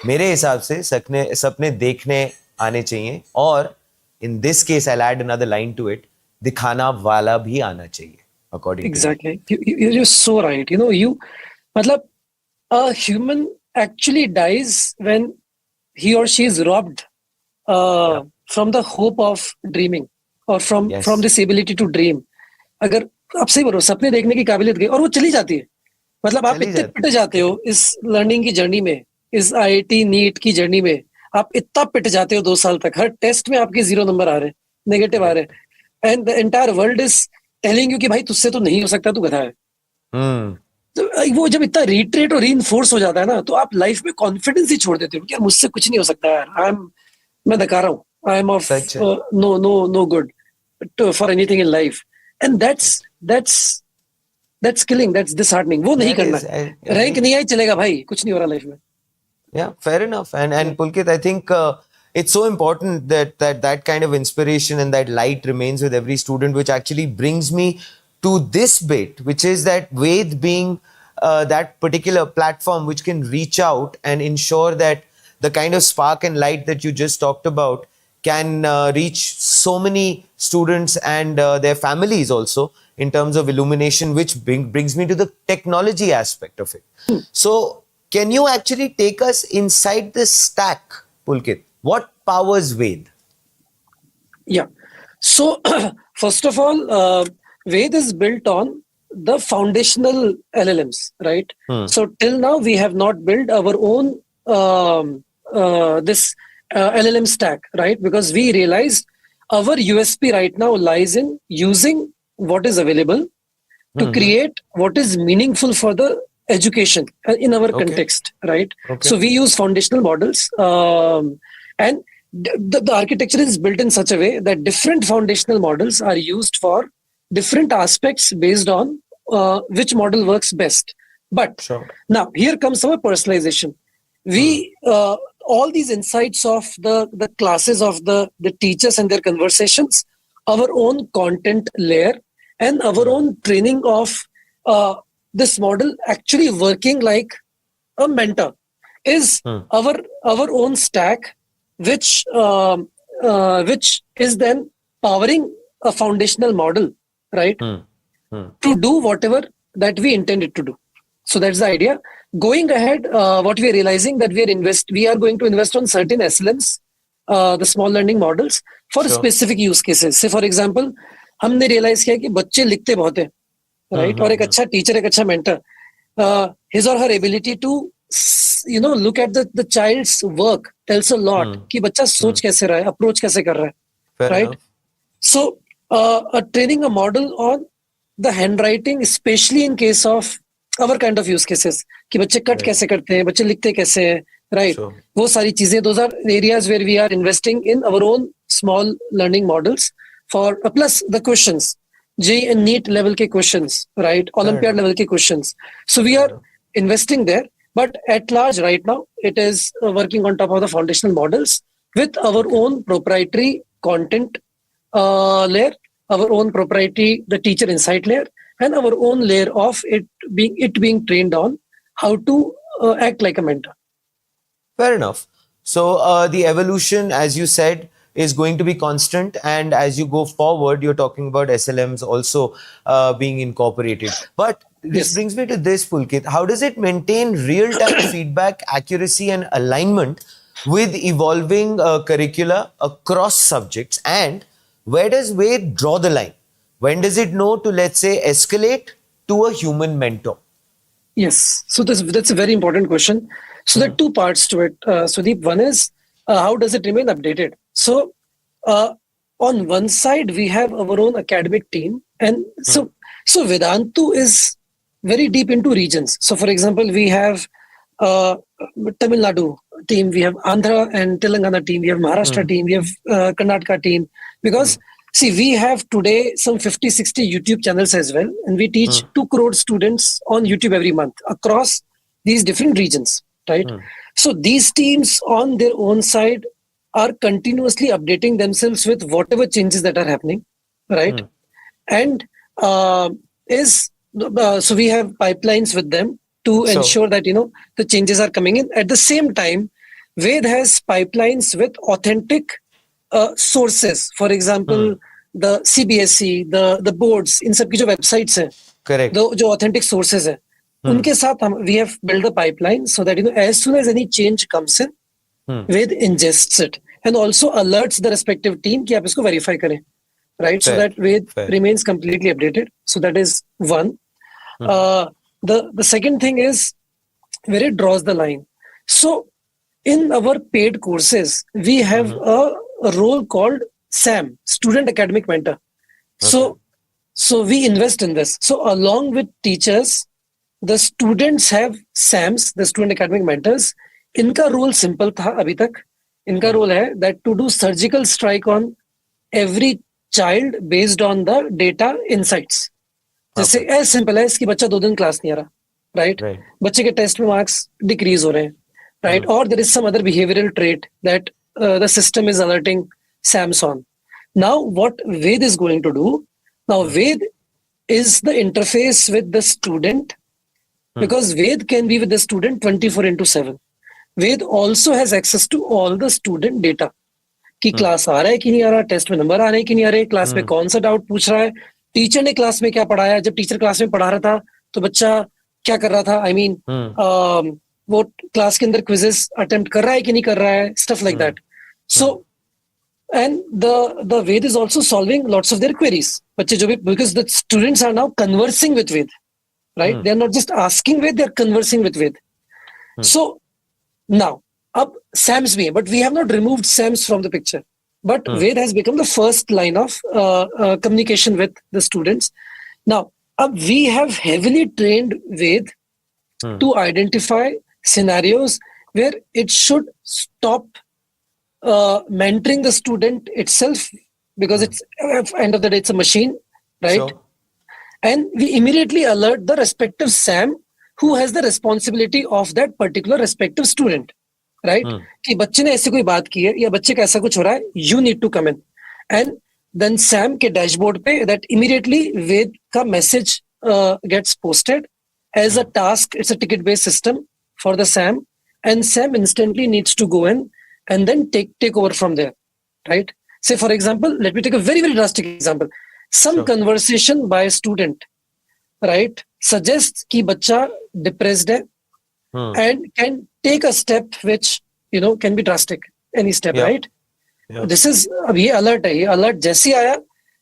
[SPEAKER 1] मेरे हिसाब से सपने देखने आने चाहिए, और in this case I'll add another line to it, दिखाना वाला भी आना चाहिए. According
[SPEAKER 2] exactly, you're so right. मतलब a human actually dies when he or she is robbed from the hope of dreaming, or from this ability to dream. अगर आप सही बोल रहे हो, सपने देखने की काबिलियत गई और वो चली जाती है। मतलब आप
[SPEAKER 1] चली
[SPEAKER 2] इतने
[SPEAKER 1] जाती
[SPEAKER 2] पिट जाते हो इस लर्निंग की जर्नी में, इस आईआईटी नीट की जर्नी में, आप इतना पिट जाते हो 2 साल तक, हर टेस्ट में आपके 0 नंबर आ रहे हैं, नेगेटिव आ रहे
[SPEAKER 1] करेक्ट।
[SPEAKER 2] हैं, and the entire world is telling you कि भाई तुझसे तो नहीं हो सकता, तू गधा है।
[SPEAKER 1] हम्म।
[SPEAKER 2] तो वो जब इतना रिट्रेट और रीइंफोर्स हो जाता है ना, तो आप लाइफ में कॉन्फिडेंस ही छोड़ देते हो कि यार मुझसे कुछ नहीं हो सकता यार, मैं नकारा हूँ, आई एम ऑफ
[SPEAKER 1] सच है।
[SPEAKER 2] No no no good for anything in life, and that's killing, that's disheartening, वो नहीं
[SPEAKER 1] दैट
[SPEAKER 2] करना
[SPEAKER 1] इज
[SPEAKER 2] है। रैंक नहीं आई चलेगा भाई, कुछ नहीं हो रहा लाइफ में।
[SPEAKER 1] Yeah, fair enough. And Pulkit, I think it's so important that kind of inspiration and that light remains with every student, which actually brings me to this bit, which is that Ved being that particular platform which can reach out and ensure that the kind of spark and light that you just talked about can reach so many students and their families also in terms of illumination, which brings me to the technology aspect of it. So, can you actually take us inside this stack, Pulkit? What powers Ved?
[SPEAKER 2] Yeah. So, first of all, Ved is built on the foundational LLMs, right?
[SPEAKER 1] Hmm.
[SPEAKER 2] So, till now, we have not built our own this LLM stack, right? Because we realized our USP right now lies in using what is available to
[SPEAKER 1] Mm-hmm.
[SPEAKER 2] create what is meaningful for the education in our
[SPEAKER 1] Okay.
[SPEAKER 2] context, right?
[SPEAKER 1] Okay.
[SPEAKER 2] So we use foundational models, and the architecture is built in such a way that different foundational models are used for different aspects based on which model works best. But
[SPEAKER 1] Sure.
[SPEAKER 2] now here comes our personalization. We all these insights of the classes of the teachers and their conversations, our own content layer, and our own training of this model actually working like a mentor is
[SPEAKER 1] Hmm.
[SPEAKER 2] our own stack, which is then powering a foundational model, right,
[SPEAKER 1] Hmm. Hmm.
[SPEAKER 2] to do whatever that we intended to do. So that's the idea. Going ahead, what we are realizing that we are going to invest on certain SLMs, the small learning models, for
[SPEAKER 1] Sure.
[SPEAKER 2] specific use cases. Say for example, हमने realize किया कि बच्चे लिखते बहुत हैं, right? और एक अच्छा teacher, एक अच्छा mentor, his or her ability to look at the child's work tells a lot
[SPEAKER 1] Hmm.
[SPEAKER 2] कि बच्चा सोच कैसे रहा है, approach कैसे कर रहा है,
[SPEAKER 1] Fair
[SPEAKER 2] right?
[SPEAKER 1] enough.
[SPEAKER 2] So, training a model on the handwriting, especially in case of our kind of use cases, कि बच्चे कट
[SPEAKER 1] Right.
[SPEAKER 2] कैसे करते हैं, बच्चे लिखते कैसे हैं, right?
[SPEAKER 1] Sure.
[SPEAKER 2] वो सारी चीजें, those are areas where we are investing in our own small learning models for plus the questions, JEE and NEET level के questions, right? Olympiad
[SPEAKER 1] enough.
[SPEAKER 2] level के questions. So we
[SPEAKER 1] Fair
[SPEAKER 2] are
[SPEAKER 1] enough.
[SPEAKER 2] investing there, but at large right now it is working on top of the foundational models with our own proprietary content layer, our own proprietary the teacher insight layer, and our own layer of it being trained on how to act like a mentor.
[SPEAKER 1] Fair enough. So the evolution, as you said, is going to be constant, and as you go forward, you're talking about SLMs also being incorporated. But this
[SPEAKER 2] Yes.
[SPEAKER 1] brings me to this, Pulkit. How does it maintain real-time feedback, accuracy, and alignment with evolving curricula across subjects? And where does Wade draw the line? When does it know to, let's say, escalate to a human mentor?
[SPEAKER 2] Yes. So that's a very important question. So there are two parts to it, Sudeep. One is how does it remain updated? So on one side we have our own academic team, and so Vedantu is very deep into regions. So for example, we have uh, Tamil Nadu team, we have Andhra and Telangana team, we have Maharashtra team, we have Karnataka team. Because see, we have today some 50, 60 YouTube channels as well, and we teach 2 crore students on YouTube every month across these different regions, right? So these teams on their own side are continuously updating themselves with whatever changes that are happening, right? And is so we have pipelines with them to
[SPEAKER 1] So,
[SPEAKER 2] ensure that the changes are coming in. At the same time, Ved has pipelines with authentic sources. For example, the CBSE, the boards, इन सब की जो websites हैं,
[SPEAKER 1] correct.
[SPEAKER 2] जो authentic sources हैं, उनके साथ we have built a pipeline so that as soon as any change comes in, Ved ingests it and also alerts the respective team कि आप इसको verify करें, right? So
[SPEAKER 1] Fair.
[SPEAKER 2] that Ved
[SPEAKER 1] Fair.
[SPEAKER 2] remains completely updated. So that is one.
[SPEAKER 1] Hmm.
[SPEAKER 2] The second thing is where it draws the line. So in our paid courses, we have
[SPEAKER 1] Mhm.
[SPEAKER 2] a role called SAM, Student Academic Mentor.
[SPEAKER 1] Okay.
[SPEAKER 2] So we invest in this. So along with teachers, the students have SAMs, the Student Academic Mentors. इनका role simple था अभी तक. इनका
[SPEAKER 1] Hmm.
[SPEAKER 2] Role है that to do surgical strike on every child based on the data insights. जैसे
[SPEAKER 1] Okay.
[SPEAKER 2] As simple है इसकी बच्चा 2 दिन क्लास नहीं आ रहा, राइट?
[SPEAKER 1] Right.
[SPEAKER 2] बच्चे के टेस्ट में मार्क्स डिक्रीज हो रहे हैं, राइट?
[SPEAKER 1] Hmm.
[SPEAKER 2] और there is some other behavioural trait that the system is alerting SAMs on. Now what Ved is going to do? Now
[SPEAKER 1] Hmm.
[SPEAKER 2] Ved is the interface with the student,
[SPEAKER 1] Hmm.
[SPEAKER 2] because Ved can be with the student 24/7. Ved also has access to all the student data कि
[SPEAKER 1] Hmm.
[SPEAKER 2] Class आ रहा है कि नहीं आ रहा, test में number आ रहे हैं कि नहीं आ रहे, क्लास में
[SPEAKER 1] Hmm.
[SPEAKER 2] कौन सा डाउट पूछ रहा है, टीचर ने क्लास में क्या पढ़ाया, जब टीचर क्लास में पढ़ा रहा था तो बच्चा क्या कर रहा था, आई मीन
[SPEAKER 1] Hmm.
[SPEAKER 2] वो क्लास के अंदर क्विजेस अटेम्प्ट कर रहा है कि नहीं कर रहा है, stuff like
[SPEAKER 1] Hmm.
[SPEAKER 2] That. So and the Ved is also solving lots of their queries. बच्चे जो भी, because the students are now conversing with Ved, right?
[SPEAKER 1] Hmm.
[SPEAKER 2] They are not just asking Ved, they are conversing with Ved.
[SPEAKER 1] Hmm.
[SPEAKER 2] So now अब SAMs भी है, but we have not removed SAMs from the picture. But
[SPEAKER 1] Hmm.
[SPEAKER 2] Ved has become the first line of communication with the students. Now, we have heavily trained Ved
[SPEAKER 1] Hmm.
[SPEAKER 2] to identify scenarios where it should stop mentoring the student itself, because it's end of the day it's a machine, right?
[SPEAKER 1] Sure.
[SPEAKER 2] And we immediately alert the respective SAM who has the responsibility of that particular respective student, right?
[SPEAKER 1] Hmm.
[SPEAKER 2] कि बच्चे ने ऐसी कोई बात की है या बच्चे का ऐसा कुछ हो रहा है, you need to come in. And then SAM के dashboard पे that immediately Ved का message gets posted as a task. It's a ticket based system for the SAM, and SAM instantly needs to go in and then take over from there, right? Say for example, let me take a very drastic example. Some
[SPEAKER 1] Sure.
[SPEAKER 2] conversation by a student, right, suggests कि बच्चा depressed है
[SPEAKER 1] Hmm.
[SPEAKER 2] and can take a step which can be drastic, any step,
[SPEAKER 1] Yep.
[SPEAKER 2] right?
[SPEAKER 1] Yep.
[SPEAKER 2] This is, अब ये alert है, ये alert जैसे ही आया,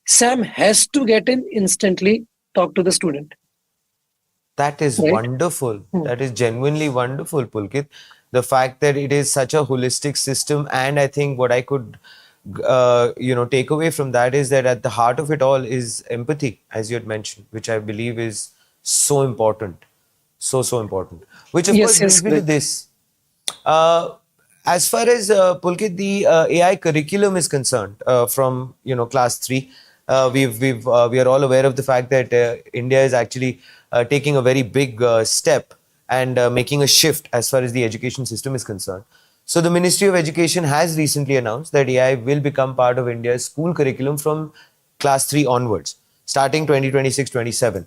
[SPEAKER 2] Sam has to get in instantly, talk to the student.
[SPEAKER 1] That is
[SPEAKER 2] Right.
[SPEAKER 1] wonderful. That is genuinely wonderful, Pulkit. The fact that it is such a holistic system, and I think what I could, take away from that is that at the heart of it all is empathy, as you had mentioned, which I believe is so important, so important. Which of course brings me to
[SPEAKER 2] Correct.
[SPEAKER 1] this. As far as Pulkit, the AI curriculum is concerned, from class 3, we are all aware of the fact that India is actually taking a very big step and making a shift as far as the education system is concerned. So the Ministry of Education has recently announced that AI will become part of India's school curriculum from class 3 onwards, starting 2026-27,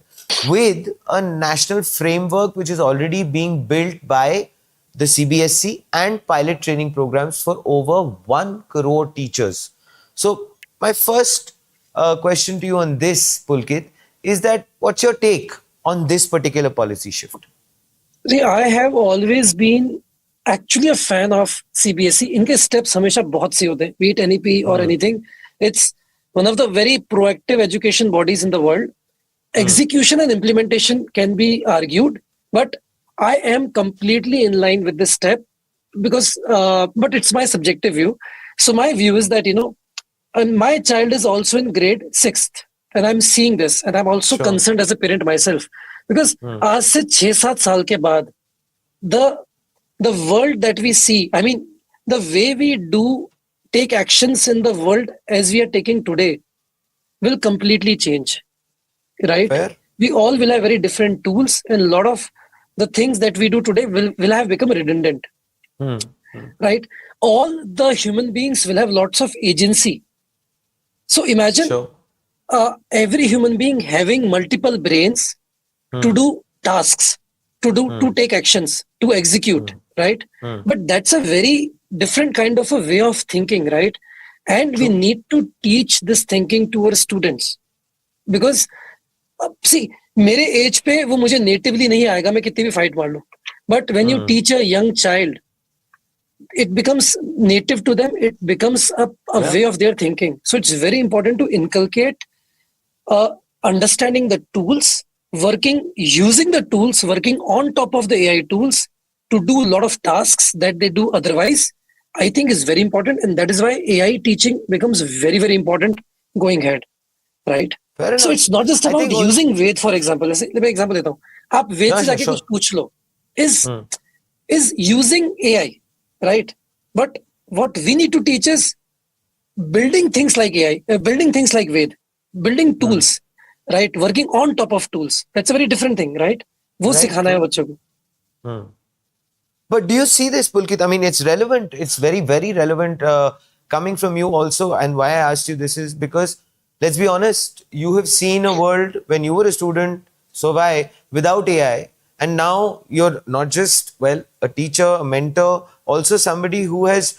[SPEAKER 1] with a national framework which is already being built by the CBSE and pilot training programs for over 1 crore teachers. So my first question to you on this, Pulkit, is that what's your take on this particular policy shift?
[SPEAKER 2] See, I have always been actually a fan of CBSE. इनके steps हमेशा बहुत से होते हैं, be it NEP or anything. It's one of the very proactive education bodies in the world. Execution and implementation can be argued, but I am completely in line with this step because, but it's my subjective view. So my view is that, and my child is also in grade 6th, and I'm seeing this, and I'm also
[SPEAKER 1] Sure.
[SPEAKER 2] concerned as a parent myself, because आज से 6-7 साल के बाद the world that we see, I mean, the way we do take actions in the world as we are taking today will completely change, right?
[SPEAKER 1] Fair.
[SPEAKER 2] We all will have very different tools, and a lot of the things that we do today will have become redundant, right? All the human beings will have lots of agency. So imagine
[SPEAKER 1] Sure.
[SPEAKER 2] every human being having multiple brains to do tasks, to take actions, to execute, right? But that's a very different kind of a way of thinking, right? And we need to teach this thinking to our students, because see, मेरे as पे वो मुझे natively नहीं आएगा, मैं कितनी भी fight मार लूं, but when you teach a young child, it becomes native to them, it becomes a way of their thinking. So it's very important to inculcate understanding the tools, using the tools, working on top of the AI tools to do a lot of tasks that they do otherwise, I think is very important. And that is why AI teaching becomes very, very important going ahead, right?
[SPEAKER 1] Fair
[SPEAKER 2] So
[SPEAKER 1] enough.
[SPEAKER 2] it's not just
[SPEAKER 1] I
[SPEAKER 2] about
[SPEAKER 1] think also,
[SPEAKER 2] using Ved, for example. मैं example देता हूँ. आप वेद
[SPEAKER 1] yeah,
[SPEAKER 2] से
[SPEAKER 1] sure,
[SPEAKER 2] जाके कुछ
[SPEAKER 1] sure.
[SPEAKER 2] पूछ लो. Is
[SPEAKER 1] Hmm.
[SPEAKER 2] is using AI, right? But what we need to teach is building things like AI, building things like Ved, building
[SPEAKER 1] Hmm.
[SPEAKER 2] tools, right? Working on top of tools. That's a very different thing, right? वो
[SPEAKER 1] Right,
[SPEAKER 2] सिखाना है
[SPEAKER 1] true.
[SPEAKER 2] बच्चों को.
[SPEAKER 1] Hmm. But do you see this, Pulkit? I mean, it's relevant. It's very, very relevant coming from you also. And why I asked you this is because, let's be honest, you have seen a world when you were a student, so why, without AI. And now you're not just, well, a teacher, a mentor, also somebody who has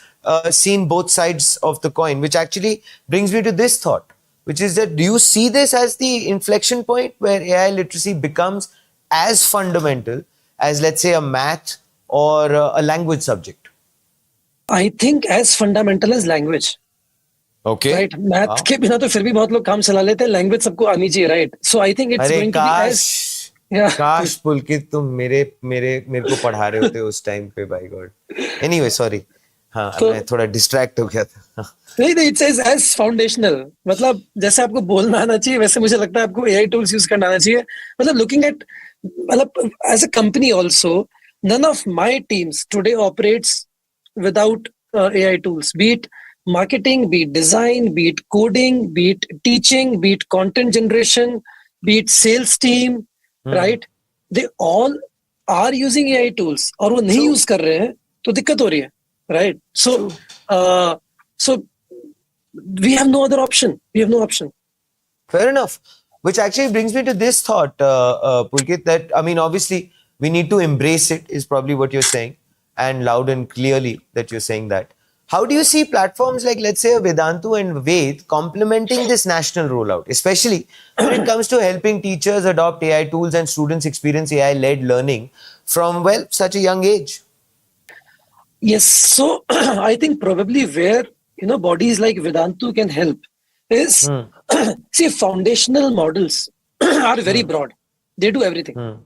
[SPEAKER 1] seen both sides of the coin, which actually brings me to this thought, which is that do you see this as the inflection point where AI literacy becomes as fundamental as, let's say, a math or a language subject?
[SPEAKER 2] I think as fundamental as language,
[SPEAKER 1] Okay.
[SPEAKER 2] right? Math
[SPEAKER 1] Wow.
[SPEAKER 2] के बिना तो फिर भी बहुत लोग काम चला लेते हैं. लैंग्वेज सबको आनी चाहिए, right? So I think it's
[SPEAKER 1] अरे
[SPEAKER 2] going to be
[SPEAKER 1] काश,
[SPEAKER 2] as, yeah.
[SPEAKER 1] काश पुलकित तुम मेरे को पढ़ा रहे होते उस टाइम पे, बाय गॉड. Anyway sorry. हाँ,
[SPEAKER 2] तो
[SPEAKER 1] मैं थोड़ा डिस्ट्रैक्ट हो गया था.
[SPEAKER 2] नहीं नहीं, इट्स एज फाउंडेशनल. मतलब जैसे आपको बोलना आना चाहिए, वैसे मुझे लगता है आपको एआई टूल्स यूज करना आना चाहिए. मतलब लुकिंग एट, मतलब as a company also, none of my teams today operates without AI tools, be it marketing, be it design, be it coding, be it teaching, be it content generation, be it sales team,
[SPEAKER 1] Hmm.
[SPEAKER 2] right? They all are using AI tools. और वो नहीं
[SPEAKER 1] True.
[SPEAKER 2] Use कर रहे हैं तो दिक्कत हो रही है, right? So
[SPEAKER 1] True.
[SPEAKER 2] so we have no other option. We have no option.
[SPEAKER 1] Fair enough. Which actually brings me to this thought, Pulkit, that, I mean, obviously, we need to embrace it, is probably what you're saying, and loud and clearly that you're saying that. How do you see platforms like, let's say, a Vedantu and Ved complementing this national rollout, especially when it comes to helping teachers adopt AI tools and students experience AI led learning from, well, such a young age?
[SPEAKER 2] Yes, so I think probably where bodies like Vedantu can help is
[SPEAKER 1] Hmm.
[SPEAKER 2] see, foundational models are very
[SPEAKER 1] Hmm.
[SPEAKER 2] broad. They do everything
[SPEAKER 1] Hmm.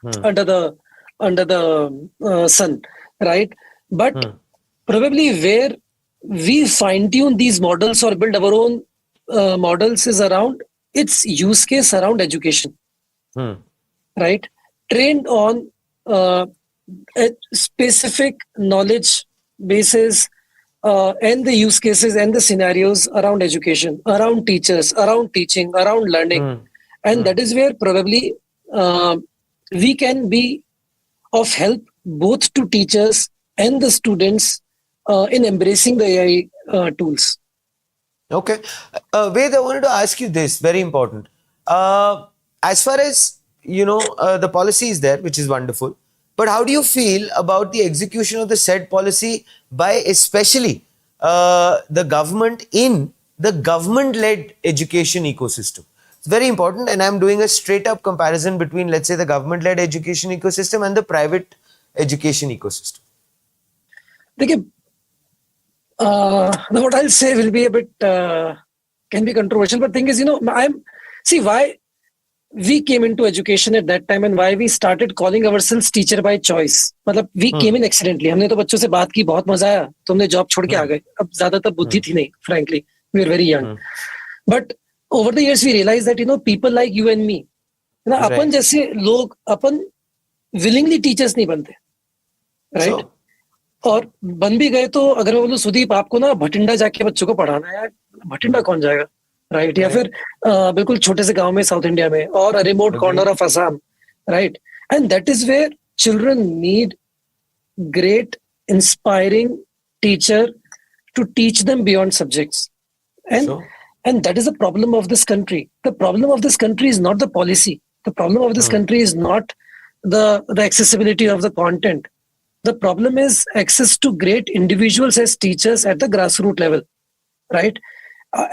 [SPEAKER 1] Hmm.
[SPEAKER 2] under the sun, right? But
[SPEAKER 1] Hmm.
[SPEAKER 2] probably where we fine tune these models or build our own models is around its use case around education,
[SPEAKER 1] Hmm.
[SPEAKER 2] right? Trained on a specific knowledge bases and the use cases and the scenarios around education, around teachers, around teaching, around learning.
[SPEAKER 1] Hmm.
[SPEAKER 2] And
[SPEAKER 1] Hmm.
[SPEAKER 2] that is where probably uh, we can be of help both to teachers and the students in embracing the AI tools.
[SPEAKER 1] Okay. Ved, I wanted to ask you this, very important. As far as, the policy is there, which is wonderful, but how do you feel about the execution of the said policy by especially the government in the government-led education ecosystem? It's very important, and I'm doing a straight-up comparison between, let's say, the government-led education ecosystem and the private education ecosystem.
[SPEAKER 2] देखिए, now what I'll say will be a bit can be controversial, but thing is, I'm see why we came into education at that time and why we started calling ourselves teacher by choice. मतलब we
[SPEAKER 1] Hmm.
[SPEAKER 2] came in accidentally. हमने तो बच्चों से बात की, बहुत मजा आया, तो हमने जॉब छोड़ के आ
[SPEAKER 1] Hmm.
[SPEAKER 2] गए. अब ज्यादातर बुद्धि थी नहीं, frankly, we were very young.
[SPEAKER 1] Hmm.
[SPEAKER 2] But over the years we realized that people like you and me, upon
[SPEAKER 1] Right.
[SPEAKER 2] जैसे लोग अपन willingly teachers नहीं बनते, right?
[SPEAKER 1] So,
[SPEAKER 2] और बन भी गए तो अगर मैं बोलूं सुदीप आपको ना भटिंडा जाके बच्चों को पढ़ाना है यार, भटिंडा कौन जाएगा, राइट? या फिर बिल्कुल छोटे से गांव में साउथ इंडिया में और remote corner
[SPEAKER 1] agreed.
[SPEAKER 2] Of Assam, right? And that is where children need great inspiring teacher to teach them beyond subjects. and
[SPEAKER 1] So,
[SPEAKER 2] and that is the problem of this country. The problem of this country is not the policy. The problem of this country is not the accessibility of the content. The problem is access to great individuals as teachers at the grassroots level, right?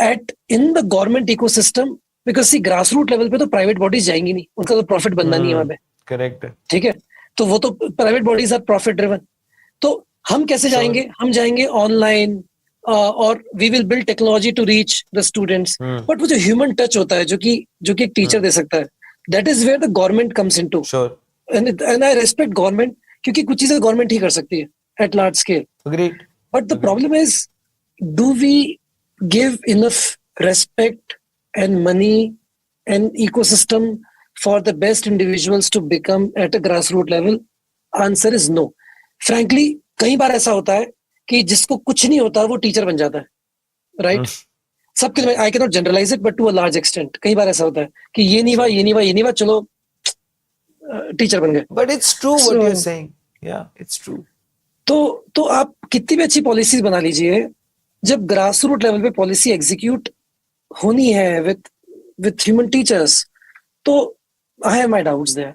[SPEAKER 2] At in the government ecosystem, because see grassroots level पे तो private bodies जाएंगी नहीं, उनका तो profit बनना नहीं है वहाँ पे,
[SPEAKER 1] correct.
[SPEAKER 2] ठीक है? तो वो तो private bodies are profit driven. तो हम कैसे
[SPEAKER 1] Sure.
[SPEAKER 2] जाएंगे? हम जाएंगे ऑनलाइन और we will build technology to reach the students, but वो जो ह्यूमन टच होता है जो कि एक टीचर दे सकता है, that is where the government comes into.
[SPEAKER 1] Sure.
[SPEAKER 2] And I respect government, क्योंकि कुछ चीजें गवर्नमेंट ही कर सकती है at large scale.
[SPEAKER 1] Agreed.
[SPEAKER 2] But the problem is, do we give enough respect and money and ecosystem for the best individuals to become at a grassroots level? Answer is no. Frankly, कई बार ऐसा होता है कि जिसको कुछ नहीं होता वो टीचर बन जाता है, राइट? सबके लिए, I can not generalise it, but to a large extent कई बार ऐसा होता है कि ये नहीं हुआ, चलो टीचर बन गए.
[SPEAKER 1] But it's true what you're saying. Yeah, it's true.
[SPEAKER 2] तो आप कितनी भी अच्छी पॉलिसीज बना लीजिए, जब ग्रास रूट लेवल पे पॉलिसी एग्जीक्यूट होनी है विथ ह्यूमन टीचर्स, तो I have my doubts there.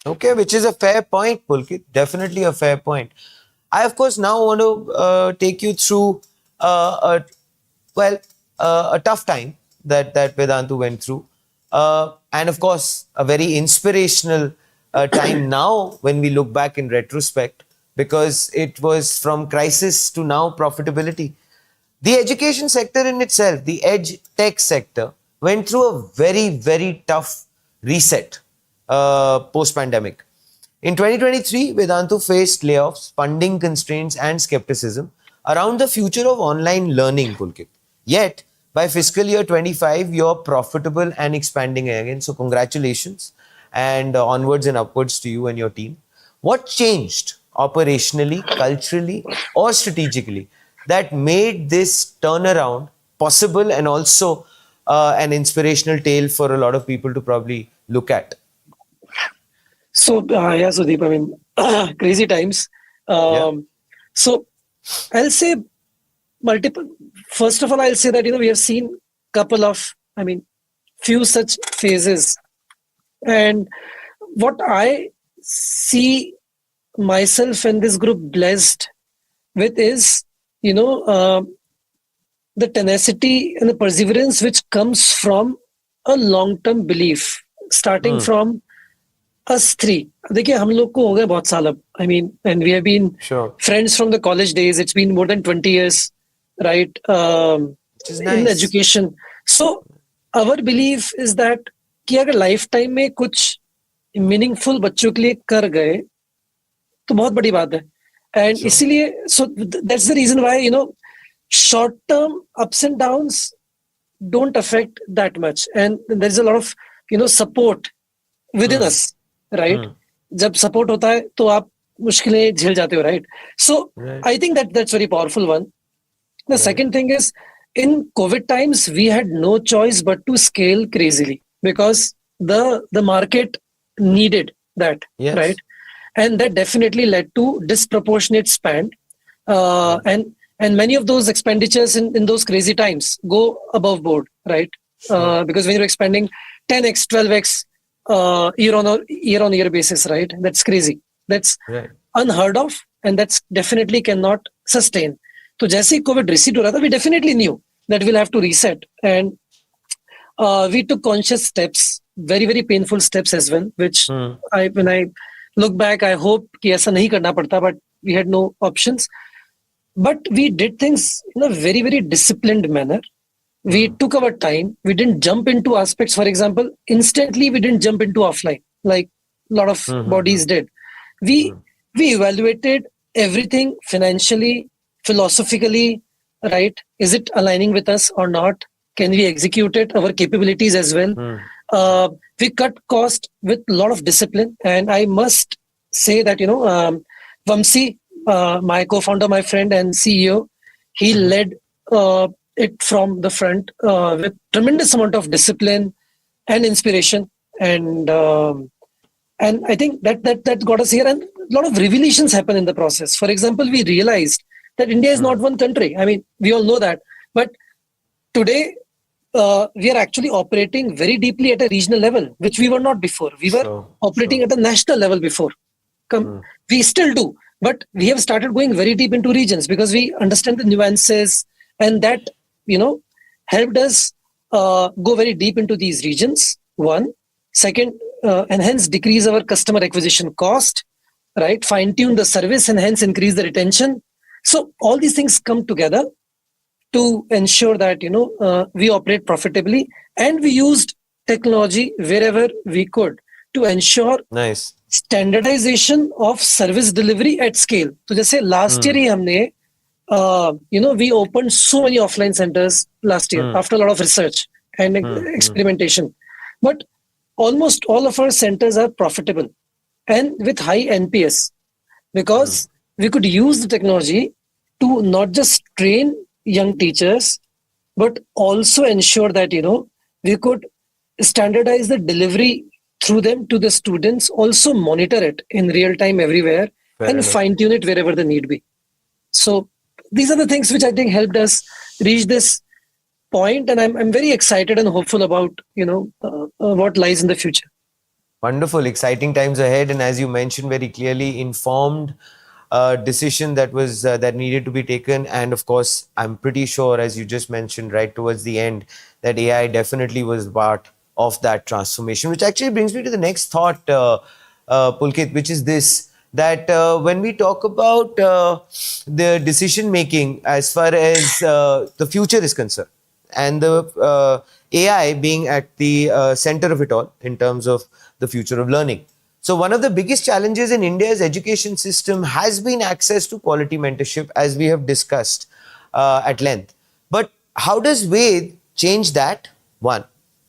[SPEAKER 1] Okay, which is a fair point, Pulkit. Definitely a fair point. I, of course, now want to take you through a tough time that Vedantu went through. And, of course, a very inspirational time now when we look back in retrospect, because it was from crisis to now profitability. The education sector in itself, the edge tech sector, went through a very, very tough reset post-pandemic. In 2023, Vedantu faced layoffs, funding constraints, and skepticism around the future of online learning, Pulkit. Yet, by fiscal year 25, you're profitable and expanding again. So, congratulations, and onwards and upwards to you and your team. What changed operationally, culturally, or strategically that made this turnaround possible, and also an inspirational tale for a lot of people to probably look at?
[SPEAKER 2] So, yeah, Sudeep, I mean, crazy times. So, I'll say multiple. First of all, I'll say that, we have seen couple of, few such phases. And what I see myself and this group blessed with is, the tenacity and the perseverance which comes from a long-term belief, starting from us three. देखिए, हम लोग को हो गए बहुत साल अब. And we have been friends from the college days. It's been more than 20 years, right?
[SPEAKER 1] Which is nice.
[SPEAKER 2] In education. So, our belief is that कि अगर lifetime में कुछ meaningful बच्चों के लिए कर गए, तो बहुत बड़ी बात है. And इसीलिए, so that's the reason why, short-term ups and downs don't affect that much, and there's a lot of support within us, right? जब support होता है तो आप मुश्किलें झेल जाते हो, right? So I think that's very powerful one. The second thing is, in COVID times we had no choice but to scale crazily, because the market needed that, right? And that definitely led to disproportionate spend, and many of those expenditures in those crazy times go above board, right? Because when you're expanding 10x, 12x year on year basis, right? That's crazy. That's unheard of, and that's definitely cannot sustain. So जैसे ही COVID recede हो रहा था, we definitely knew that we'll have to reset, and we took conscious steps, very very painful steps as well, which when I look back, I hope कि ऐसा नहीं करना पड़ता, but we had no options. But we did things in a very, very disciplined manner. We took our time. We didn't jump into aspects. For example, instantly we didn't jump into offline like a lot of bodies did. We evaluated everything financially, philosophically, right? Is it aligning with us or not? Can we execute it? Our capabilities as well. We cut cost with a lot of discipline. And I must say that, Vamsi, my co-founder, my friend and CEO, he led it from the front with tremendous amount of discipline and inspiration, and I think that got us here. And a lot of revelations happen in the process. For example, we realized that India is not one country. We all know that, but today we are actually operating very deeply at a regional level, which we were not before. We were operating at a national level before. We still do. But we have started going very deep into regions because we understand the nuances, and that, helped us go very deep into these regions. One. Second, and hence decrease our customer acquisition cost, right? Fine tune the service and hence increase the retention. So all these things come together to ensure that we operate profitably, and we used technology wherever we could to ensure
[SPEAKER 1] Nice.
[SPEAKER 2] standardization of service delivery at scale. So जैसे last year
[SPEAKER 1] Hmm.
[SPEAKER 2] ही हमने we opened so many offline centers last year
[SPEAKER 1] Hmm.
[SPEAKER 2] after a lot of research and
[SPEAKER 1] Hmm.
[SPEAKER 2] experimentation. But almost all of our centers are profitable and with high NPS,
[SPEAKER 1] Hmm.
[SPEAKER 2] because we could use the technology to not just train young teachers, but also ensure that we could standardize the delivery through them to the students, also monitor it in real time everywhere,
[SPEAKER 1] Fair
[SPEAKER 2] and
[SPEAKER 1] enough.
[SPEAKER 2] fine tune it wherever the need be. So these are the things which I think helped us reach this point, and I'm very excited and hopeful about what lies in the future.
[SPEAKER 1] Wonderful, exciting times ahead, and as you mentioned, very clearly informed decision that was that needed to be taken. And of course, I'm pretty sure, as you just mentioned right towards the end, that AI definitely was part of that transformation. Which actually brings me to the next thought, Pulkit, which is this: that when we talk about the decision making as far as the future is concerned, and the AI being at the center of it all in terms of the future of learning. So one of the biggest challenges in India's education system has been access to quality mentorship, as we have discussed at length. But how does Ved change that? One.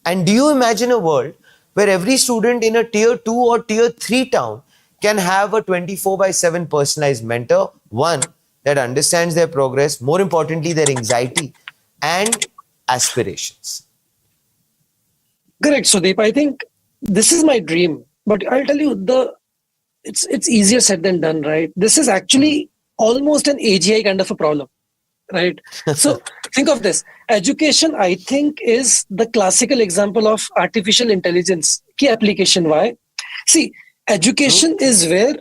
[SPEAKER 1] And do you imagine a world where every student in a tier 2 or tier 3 town can have a 24/7 personalized mentor, one that understands their progress, more importantly, their anxiety and aspirations?
[SPEAKER 2] Correct, Sudeep. I think this is my dream, but I'll tell you it's easier said than done, right? This is
[SPEAKER 1] Hmm.
[SPEAKER 2] actually almost an AGI kind of a problem, right? So think of this. Education, I think, is the classical example of artificial intelligence key application. Why? See,
[SPEAKER 1] True.
[SPEAKER 2] education is where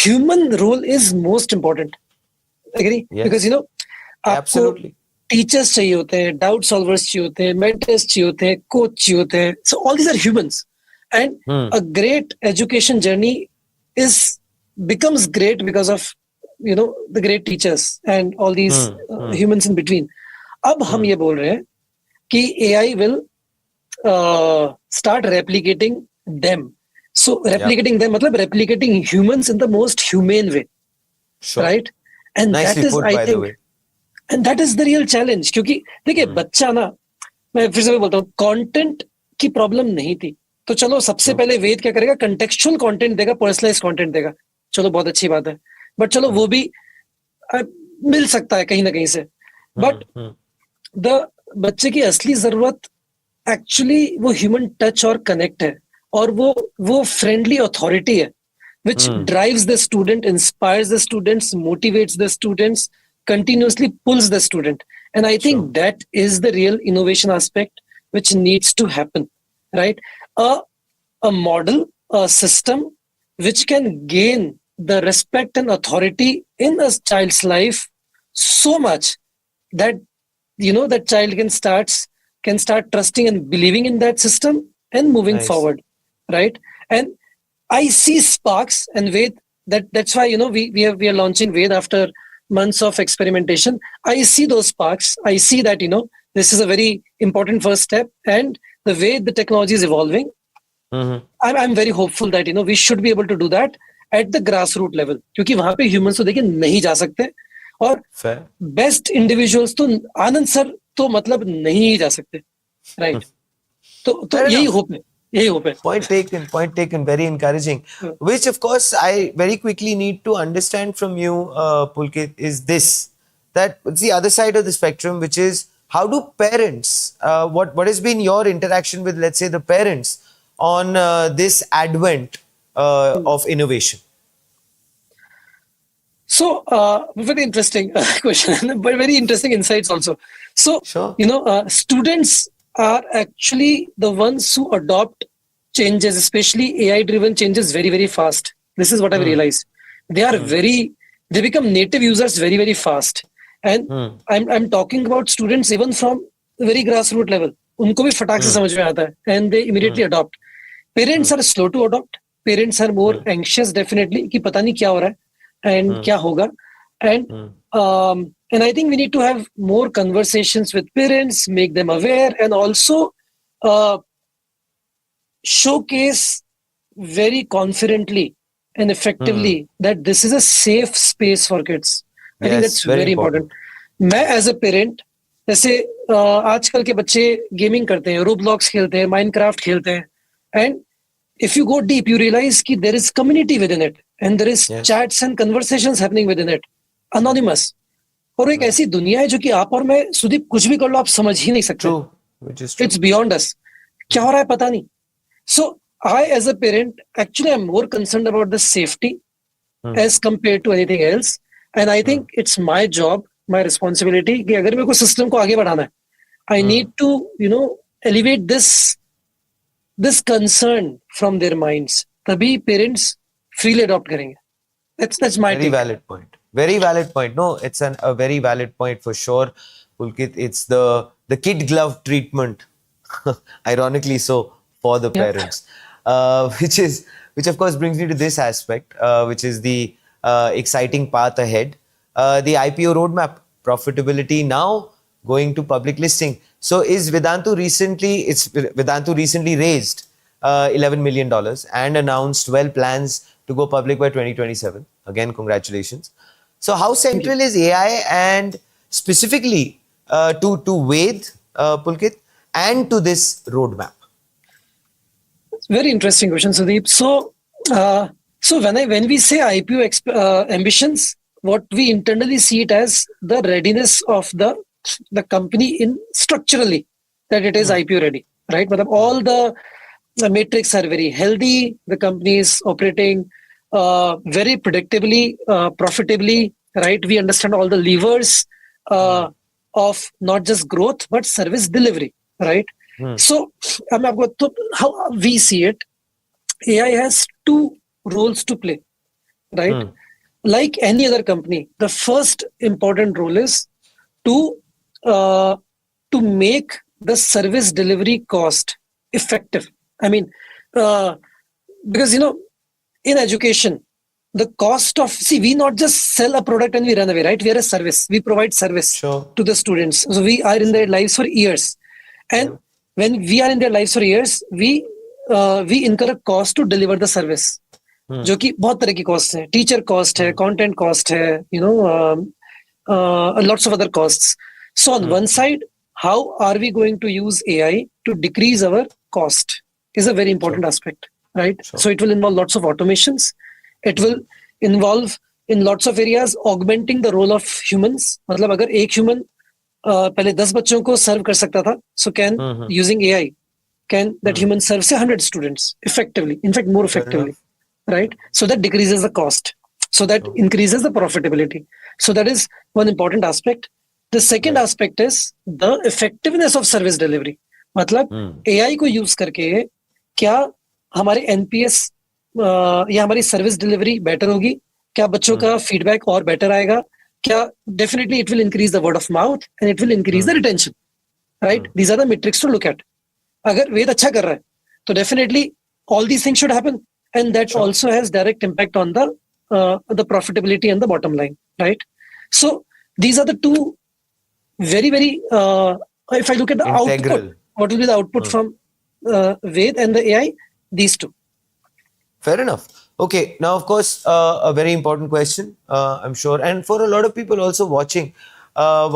[SPEAKER 2] human role is most important. Agree? Because
[SPEAKER 1] Yes.
[SPEAKER 2] आपको
[SPEAKER 1] Absolutely.
[SPEAKER 2] Teachers चाहिए होते हैं, doubt solvers चाहिए होते हैं, mentors चाहिए होते हैं, कोच चाहिए होते हैं. So all these are humans, and
[SPEAKER 1] Hmm.
[SPEAKER 2] a great education journey is becomes great because of the great teachers and all these
[SPEAKER 1] Hmm. Hmm.
[SPEAKER 2] humans in between. अब हम
[SPEAKER 1] Hmm.
[SPEAKER 2] ये बोल रहे हैं कि AI will start replicating them. So
[SPEAKER 1] Yep.
[SPEAKER 2] replicating them मतलब replicating humans in the most humane way,
[SPEAKER 1] Sure.
[SPEAKER 2] right? And that
[SPEAKER 1] Nicely
[SPEAKER 2] is,
[SPEAKER 1] put,
[SPEAKER 2] I
[SPEAKER 1] by the
[SPEAKER 2] think,
[SPEAKER 1] way.
[SPEAKER 2] And that is the real challenge. क्योंकि देखिए
[SPEAKER 1] Hmm.
[SPEAKER 2] बच्चा ना, मैं फिर से बोलता हूँ, कंटेंट की प्रॉब्लम नहीं थी. तो चलो सबसे
[SPEAKER 1] True.
[SPEAKER 2] पहले वेद क्या करेगा, कंटेक्चुअल कंटेंट देगा, पर्सनलाइज कंटेंट देगा. चलो बहुत अच्छी बात है, बट चलो
[SPEAKER 1] Hmm.
[SPEAKER 2] वो भी मिल सकता है कहीं ना कहीं से.
[SPEAKER 1] Hmm.
[SPEAKER 2] But
[SPEAKER 1] Hmm.
[SPEAKER 2] द बच्चे की असली जरूरत एक्चुअली वो ह्यूमन टच और कनेक्ट है, और वो फ्रेंडली अथॉरिटी है which
[SPEAKER 1] Hmm.
[SPEAKER 2] drives the student, inspires the students, motivates the students, continuously pulls the student. And I think
[SPEAKER 1] Sure.
[SPEAKER 2] that is the real innovation aspect which needs to happen, right? A model, a system which can gain the respect and authority in a child's life so much that that child can start trusting and believing in that system and moving
[SPEAKER 1] Nice.
[SPEAKER 2] forward, right? And I see sparks and Ved. That's why we are launching Ved after months of experimentation. I see those sparks. I see that this is a very important first step, and the way the technology is evolving,
[SPEAKER 1] Hmm.
[SPEAKER 2] I'm very hopeful that we should be able to do that at the grassroots level. क्योंकि वहां पे humans तो देखिए नहीं जा सकते, और
[SPEAKER 1] Fair.
[SPEAKER 2] Best individuals तो आनंद सर तो मतलब नहीं ही जा सकते, राइट? तो
[SPEAKER 1] Fair
[SPEAKER 2] यही
[SPEAKER 1] enough.
[SPEAKER 2] होप है, यही होप है.
[SPEAKER 1] Point taken, point taken. Very encouraging. Which, of course, I very quickly need to understand from you, Pulkit, is this: that it's the other side of the spectrum, which is how do parents, what has been your interaction with, let's say, the parents on this advent of innovation?
[SPEAKER 2] So, very interesting question, but very interesting insights also. So,
[SPEAKER 1] Sure.
[SPEAKER 2] students are actually the ones who adopt changes, especially AI-driven changes, very, very fast. This is what I've
[SPEAKER 1] Hmm.
[SPEAKER 2] realized. They are they become native users very, very fast. And
[SPEAKER 1] Hmm.
[SPEAKER 2] I'm talking about students even from the very grassroots level. उनको भी फटाक से
[SPEAKER 1] Hmm.
[SPEAKER 2] समझ में आता है, and they immediately adopt. Parents are slow to adopt. Parents are more anxious, definitely, कि पता नहीं क्या हो रहा है and क्या होगा. And and I think we need to have more conversations with parents, make them aware, and also uh, showcase very confidently and effectively that this is a safe space for kids. I think
[SPEAKER 1] Yes,
[SPEAKER 2] that's
[SPEAKER 1] very
[SPEAKER 2] very important.
[SPEAKER 1] important.
[SPEAKER 2] मैं as a parent, जैसे आजकल के बच्चे gaming करते हैं, Roblox खेलते हैं, Minecraft खेलते हैं, and if you go deep, you realize कि there is community within it, and there is
[SPEAKER 1] Yes,
[SPEAKER 2] chats and conversations happening within it, anonymous. और एक
[SPEAKER 1] right.
[SPEAKER 2] ऐसी दुनिया है जो कि आप और मैं, सुदीप, कुछ भी कर लो आप समझ ही नहीं सकते.
[SPEAKER 1] True, which is true.
[SPEAKER 2] It's beyond us. क्या हो रहा है पता नहीं. So I, as a parent, actually I'm more concerned about the safety as compared to anything else. And I think it's my job, my responsibility कि अगर मेरे को सिस्टम को आगे बढ़ाना है, I need to, elevate this concern from their minds. तभी parents freely adopt करेंगे. That's my
[SPEAKER 1] Very
[SPEAKER 2] take.
[SPEAKER 1] valid point. Very valid point. No, it's a very valid point for sure, Pulkit. It's the kid glove treatment, ironically so, for the
[SPEAKER 2] Yeah.
[SPEAKER 1] parents, which of course brings me to this aspect, which is the exciting path ahead, the IPO roadmap, profitability now going to public listing. So Vedantu recently raised $11 million and announced plans to go public by 2027. Again, congratulations. So how central is AI and specifically to Ved, Pulkit, and to this roadmap?
[SPEAKER 2] Very interesting question, Sudeep. So when we say IPO ambitions, what we internally see it as the readiness of the company in structurally, that it is IPO ready, right? But all the metrics are very healthy. The company is operating very predictably, profitably, right? We understand all the levers of not just growth but service delivery, right? So how we see it, AI has two roles to play, right? Like any other company, the first important role is to make the service delivery cost effective. I mean, because in education, the cost of, we not just sell a product and we run away, right? We are a service. We provide service to the students. So we are in their lives for years, and when we are in their lives for years, we incur a cost to deliver the service. जो कि बहुत तरह की cost है, teacher cost है, content cost है, lots of other costs. So on one side, how are we going to use AI to decrease our cost is a very important aspect, right? So it will involve lots of automations. It will involve in lots of areas augmenting the role of humans. मतलब अगर एक human पहले 10 बच्चों को सर्व कर सकता था, so can using AI can that human serve say 100 students effectively, in fact more effectively, right? So that decreases the cost, so that increases the profitability. So that is one important aspect. The second aspect is the effectiveness of service delivery. मतलब AI को use करके क्या हमारे NPS या हमारी service delivery better होगी, क्या बच्चों का फीडबैक और बेटर आएगा, क्या definitely it will increase the word of mouth and it will increase the retention, right? These are the metrics to look at. अगर वेद अच्छा कर रहा है तो definitely all these things should happen, and that also has direct impact on the profitability and the bottom line, right? So these are the two very if I look at the output, what will be the output from Ved and the AI? These two.
[SPEAKER 1] Fair enough. Okay, now of course a very important question, I'm sure, and for a lot of people also watching,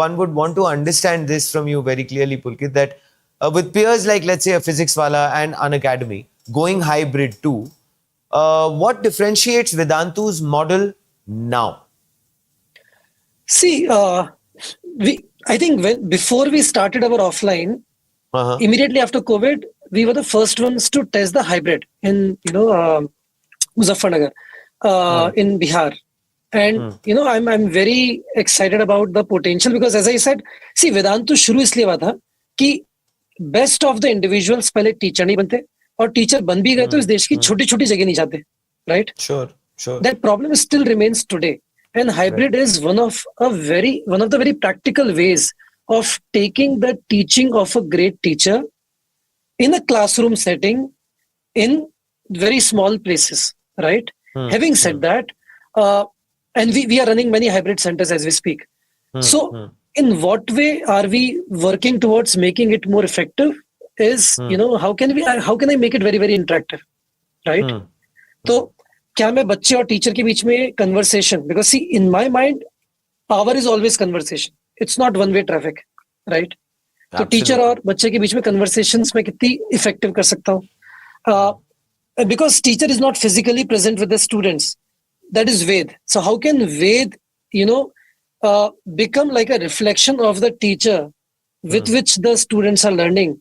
[SPEAKER 1] one would want to understand this from you very clearly, Pulkit, that with peers like, let's say, a physics wala and an academy going hybrid too, what differentiates Vedantu's model now?
[SPEAKER 2] See, I think before we started our offline, immediately after COVID, we were the first ones to test the hybrid in Muzaffarnagar, in Bihar, and I'm very excited about the potential, because as I said, see, Vedantu शुरू इसलिए हुआ था कि best of the individuals पहले teacher नहीं बनते, और teacher बन भी गए तो इस देश की छोटी छोटी जगह नहीं जाते, right? Sure. That problem still remains today. And hybrid is one of the very practical ways of taking the teaching of a great teacher in a classroom setting in very small places, right? Having said that, and we are running many hybrid centers as we speak. So
[SPEAKER 1] Hmm.
[SPEAKER 2] in what way are we working towards making it more effective is,
[SPEAKER 1] Hmm.
[SPEAKER 2] how can I make it very, very interactive, right?
[SPEAKER 1] Hmm.
[SPEAKER 2] तो क्या मैं बच्चे और teacher के बीच में conversation, because see in my mind power is always conversation, it's not one way traffic, right? तो teacher
[SPEAKER 1] Absolutely.
[SPEAKER 2] और बच्चे के बीच में कन्वर्सेशंस में कितनी इफेक्टिव कर सकता हूँ, because teacher is not physically present with the students. That is Ved. So how can Ved, you know, become like a reflection of the teacher with which the students are learning,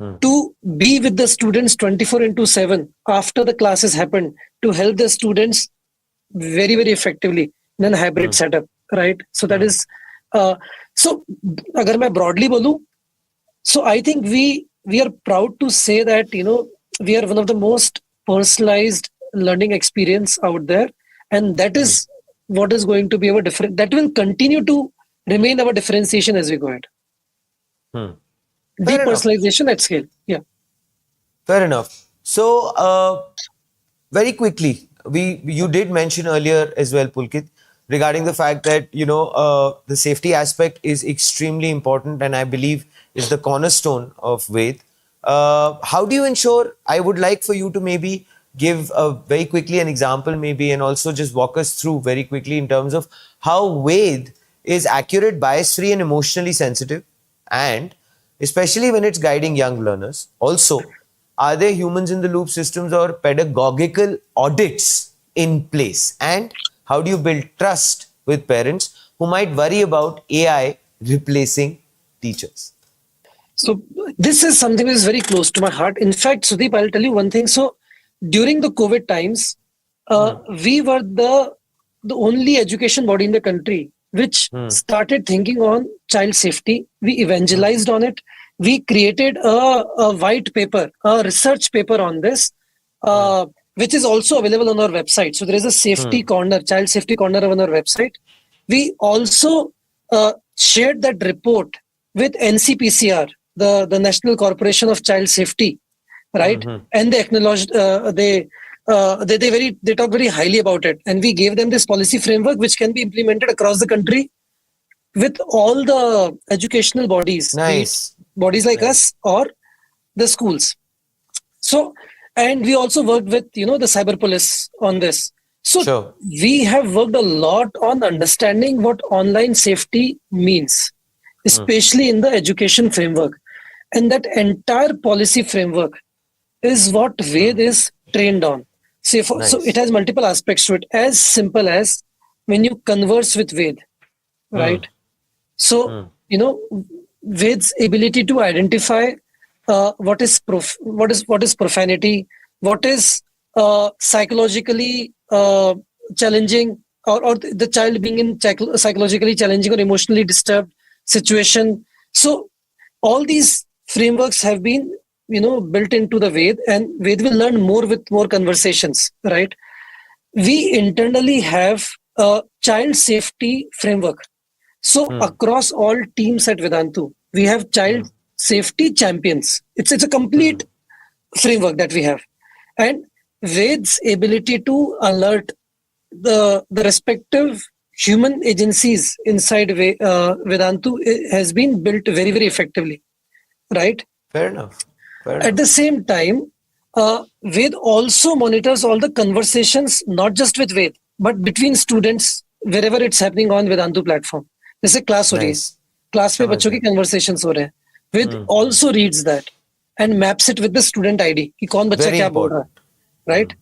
[SPEAKER 1] Hmm.
[SPEAKER 2] to be with the students 24 into 7 after the classes happen, to help the students very, very effectively in a hybrid setup, right? So that is, so agar मैं broadly बोलूं, so I think we are proud to say that, you know, we are one of the most personalized learning experience out there, and that is what is going to be our different. That will continue to remain our differentiation as we go ahead.
[SPEAKER 1] Hmm.
[SPEAKER 2] Deep
[SPEAKER 1] Fair enough.
[SPEAKER 2] personalization at scale. Yeah.
[SPEAKER 1] Fair enough. So, very quickly, you did mention earlier as well, Pulkit, regarding the fact that the safety aspect is extremely important, and I believe is the cornerstone of Ved. How do you ensure? I would like for you to maybe give very quickly an example, maybe, and also just walk us through very quickly in terms of how Ved is accurate, bias-free, and emotionally sensitive, and especially when it's guiding young learners. Also, are there humans in the loop systems or pedagogical audits in place? And how do you build trust with parents who might worry about AI replacing teachers?
[SPEAKER 2] So this is something that is very close to my heart. In fact, Sudeep, I'll tell you one thing. So during the COVID times, we were the only education body in the country which started thinking on child safety. We evangelized on it. We created a white paper, a research paper on this, which is also available on our website. So there is a safety corner, child safety corner on our website. We also shared that report with NCPCR, the National Corporation of Child Safety, right? And they acknowledged, they talk very highly about it, and we gave them this policy framework which can be implemented across the country with all the educational bodies, be it
[SPEAKER 1] Nice.
[SPEAKER 2] bodies like
[SPEAKER 1] Nice.
[SPEAKER 2] us or the schools. So, and we also worked with, the cyber police on this. So
[SPEAKER 1] Sure.
[SPEAKER 2] we have worked a lot on understanding what online safety means, especially in the education framework. And that entire policy framework is what Ved is trained on. So
[SPEAKER 1] Nice.
[SPEAKER 2] it has multiple aspects to it, as simple as when you converse with Ved, right? So, Ved's ability to identify what is profanity, what is psychologically challenging, or the child being in psychologically challenging or emotionally disturbed situation. So all these frameworks have been built into the Ved, and Ved will learn more with more conversations, right? We internally have a child safety framework. So across all teams at Vedantu, we have child safety champions. It's a complete framework that we have, and Ved's ability to alert the respective human agencies inside Vedantu has been built very, very effectively, right?
[SPEAKER 1] Fair enough. Fair
[SPEAKER 2] At the
[SPEAKER 1] enough.
[SPEAKER 2] same time, Ved also monitors all the conversations, not just with Ved, but between students wherever it's happening on Vedantu platform. जैसे class हो रही है,
[SPEAKER 1] Nice.
[SPEAKER 2] Class में
[SPEAKER 1] समझ
[SPEAKER 2] बच्चों की
[SPEAKER 1] गया.
[SPEAKER 2] Conversations हो रहे हैं, Ved also reads that and maps it with the student ID कि कौन बच्चा
[SPEAKER 1] Very
[SPEAKER 2] क्या बोल रहा है,
[SPEAKER 1] important.
[SPEAKER 2] right?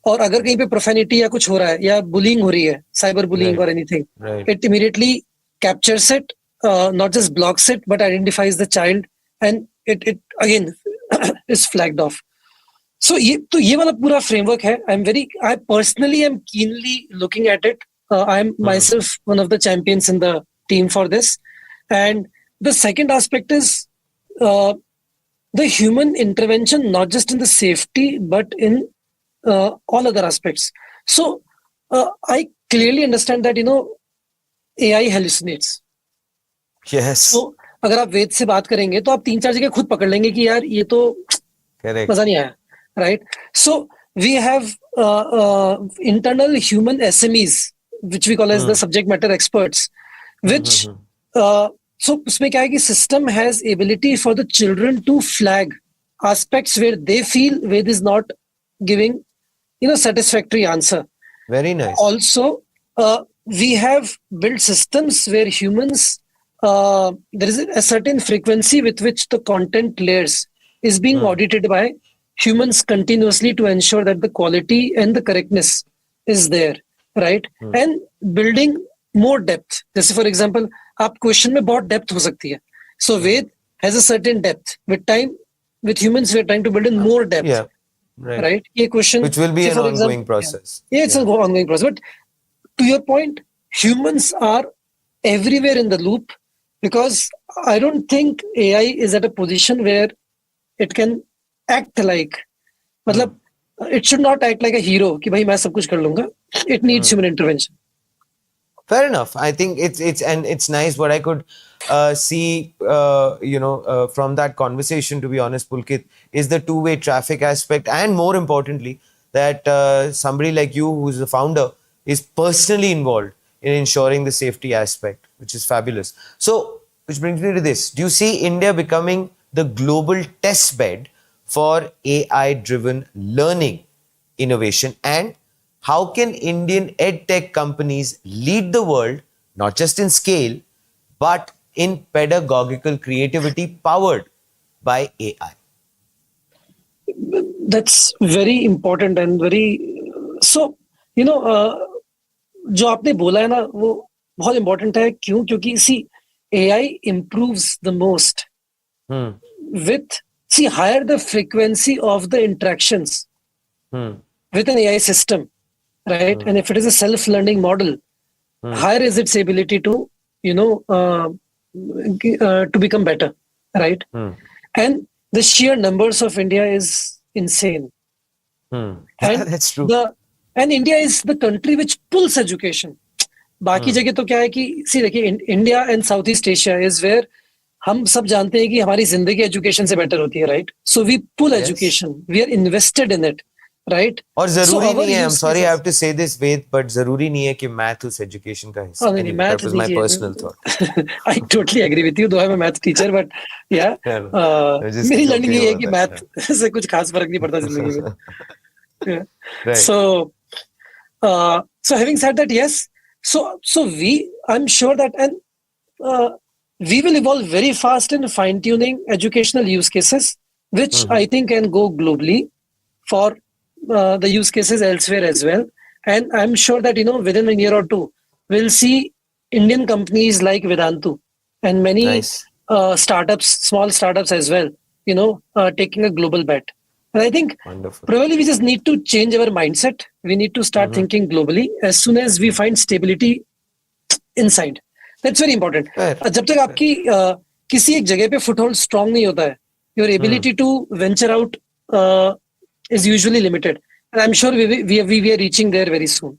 [SPEAKER 2] और अगर कहीं पे प्रोफेनिटी या कुछ हो रहा है या बुलिंग हो रही है, cyber bullying
[SPEAKER 1] Right.
[SPEAKER 2] or anything,
[SPEAKER 1] Right.
[SPEAKER 2] it immediately captures it, not just blocks it, but identifies the child, and it again is flagged off. So ये वाला पूरा framework है. I personally am keenly looking at it. I am myself one of the champions in the team for this. And the second aspect is the human intervention, not just in the safety, but in all other aspects. So I clearly understand that, AI hallucinates.
[SPEAKER 1] Yes.
[SPEAKER 2] So अगर आप वेद से बात करेंगे तो आप 3-4 जगह खुद पकड़ लेंगे कि यार ये तो
[SPEAKER 1] Correct.
[SPEAKER 2] मजा नहीं आया, right? So we have internal human SMEs which we call as the subject matter experts, which so उसमें क्या है कि system has ability for the children to flag aspects where they feel Ved is not giving satisfactory answer.
[SPEAKER 1] Very nice.
[SPEAKER 2] Also, we have built systems where humans, there is a certain frequency with which the content layers is being audited by humans continuously to ensure that the quality and the correctness is there, right? And building more depth. जैसे for example, आप question में बहुत depth हो सकती है. So Ved has a certain depth. With time, with humans, we are trying to build in more depth.
[SPEAKER 1] Yeah.
[SPEAKER 2] Right. ये question,
[SPEAKER 1] which will be an
[SPEAKER 2] for
[SPEAKER 1] ongoing
[SPEAKER 2] example,
[SPEAKER 1] process.
[SPEAKER 2] Yeah, it's an ongoing process. But to your point, humans are everywhere in the loop because I don't think AI is at a position where it can act like, मतलब, it should not act like a hero कि भाई मैं सब कुछ कर लूँगा. It needs human intervention.
[SPEAKER 1] Fair enough. I think it's nice. What I could see, from that conversation, to be honest, Pulkit, is the two-way traffic aspect, and more importantly, that somebody like you, who's the founder, is personally involved in ensuring the safety aspect, which is fabulous. So, which brings me to this: do you see India becoming the global test bed for AI-driven learning innovation, and how can Indian edtech companies lead the world, not just in scale, but in pedagogical creativity powered by AI?
[SPEAKER 2] That's very important and very so. जो आपने बोला है ना वो बहुत important है. क्यों? क्योंकि see, AI improves the most with higher the frequency of the interactions with an AI system. Right, and if it is a self-learning model, higher is its ability to, to become better, right? And the sheer numbers of India is insane. And
[SPEAKER 1] that's true.
[SPEAKER 2] And India is the country which pulls education. बाकी जगह तो क्या है कि देखिए India and Southeast Asia is where हम सब जानते हैं कि हमारी जिंदगी एजुकेशन से बेटर होती है, right? So we pull education, we are invested in it. Right?
[SPEAKER 1] और जरूरी नहीं है, I'm sorry I have to say this, Ved, but जरूरी नहीं है कि math उस education का हिस्सा.
[SPEAKER 2] Anyway,
[SPEAKER 1] that was my personal thought.
[SPEAKER 2] I totally agree with you, though I'm a math teacher, but yeah, मेरी learning ये है कि math से कुछ खास फर्क नहीं पड़ता जिंदगी में.
[SPEAKER 1] Right.
[SPEAKER 2] So having said that, yes, so I'm sure that we will evolve very fast in fine-tuning educational use cases, which I think can go globally for the use cases elsewhere as well. And I'm sure that, within a year or two, we'll see Indian companies like Vedantu and many startups, small startups as well, taking a global bet. And I think probably we just need to change our mindset. We need to start thinking globally as soon as we find stability inside. That's very important. जब तक आपकी किसी एक जगह पे foothold strong नहीं होता है, your ability to venture out is usually limited, and I'm sure we are reaching there very soon.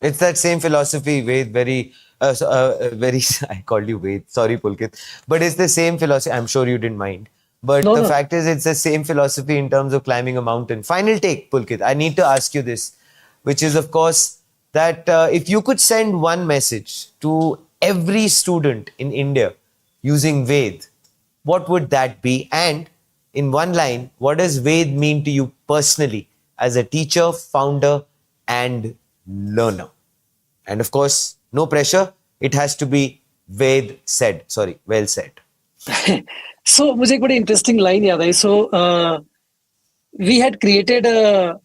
[SPEAKER 1] It's that same philosophy, Ved. Very. I called you Ved. Sorry, Pulkit, but it's the same philosophy. I'm sure you didn't mind. But the fact is, it's the same philosophy in terms of climbing a mountain. Final take, Pulkit. I need to ask you this, which is, of course, that if you could send one message to every student in India using Ved, what would that be? And in one line, what does Ved mean to you personally as a teacher, founder, and learner? And of course, no pressure. It has to be Ved said. Sorry, well said.
[SPEAKER 2] So, मुझे एक बड़ी interesting line याद आई. So, we had created a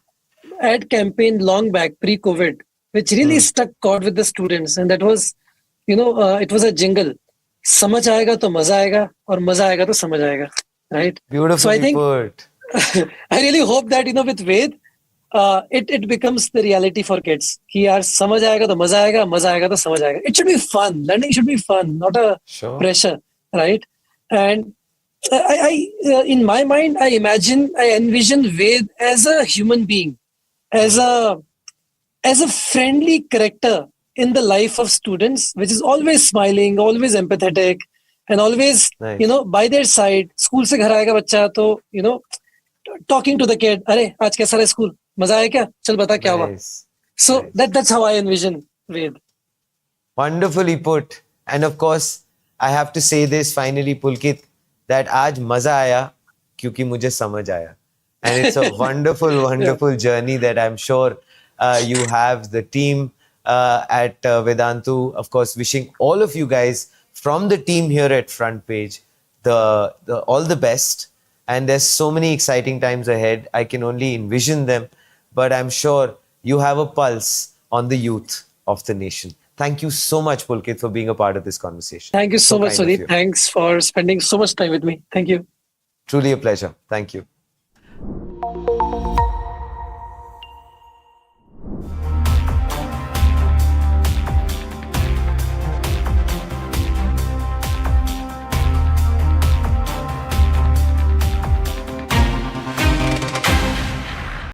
[SPEAKER 2] ad campaign long back pre-COVID, which really struck chord with the students, and that was, it was a jingle. समझ आएगा तो मजा आएगा और मजा आएगा तो समझ आएगा. Right?
[SPEAKER 1] Beautifully
[SPEAKER 2] so I think,
[SPEAKER 1] put.
[SPEAKER 2] I really hope that, with Ved, it becomes the reality for kids. कि यार समझ आएगा तो मजा आएगा तो समझ आएगा. It should be fun. Learning should be fun, not a pressure, right? And I in my mind, I envision Ved as a human being, as a friendly character in the life of students, which is always smiling, always empathetic, and always, by their side. School से घर आएगा बच्चा तो, talking to the kid. अरे आज कैसा रहा school? मजा आया क्या? चल बता क्या हुआ? So that's how I envision Ved.
[SPEAKER 1] Wonderfully put. And of course, I have to say this finally, Pulkit, that आज मजा आया क्योंकि मुझे समझ आया. And it's a wonderful,
[SPEAKER 2] Yeah.
[SPEAKER 1] wonderful journey that I'm sure you have. The team at Vedantu, of course, wishing all of you guys from the team here at Front Page all the best. And there's so many exciting times ahead. I can only envision them, but I'm sure you have a pulse on the youth of the nation. Thank you so much, Pulkit, for being a part of this conversation.
[SPEAKER 2] Thank you so
[SPEAKER 1] So
[SPEAKER 2] much,
[SPEAKER 1] kind of
[SPEAKER 2] Sudeep.
[SPEAKER 1] you.
[SPEAKER 2] Thanks for spending so much time with me. Thank you.
[SPEAKER 1] Truly a pleasure. Thank you.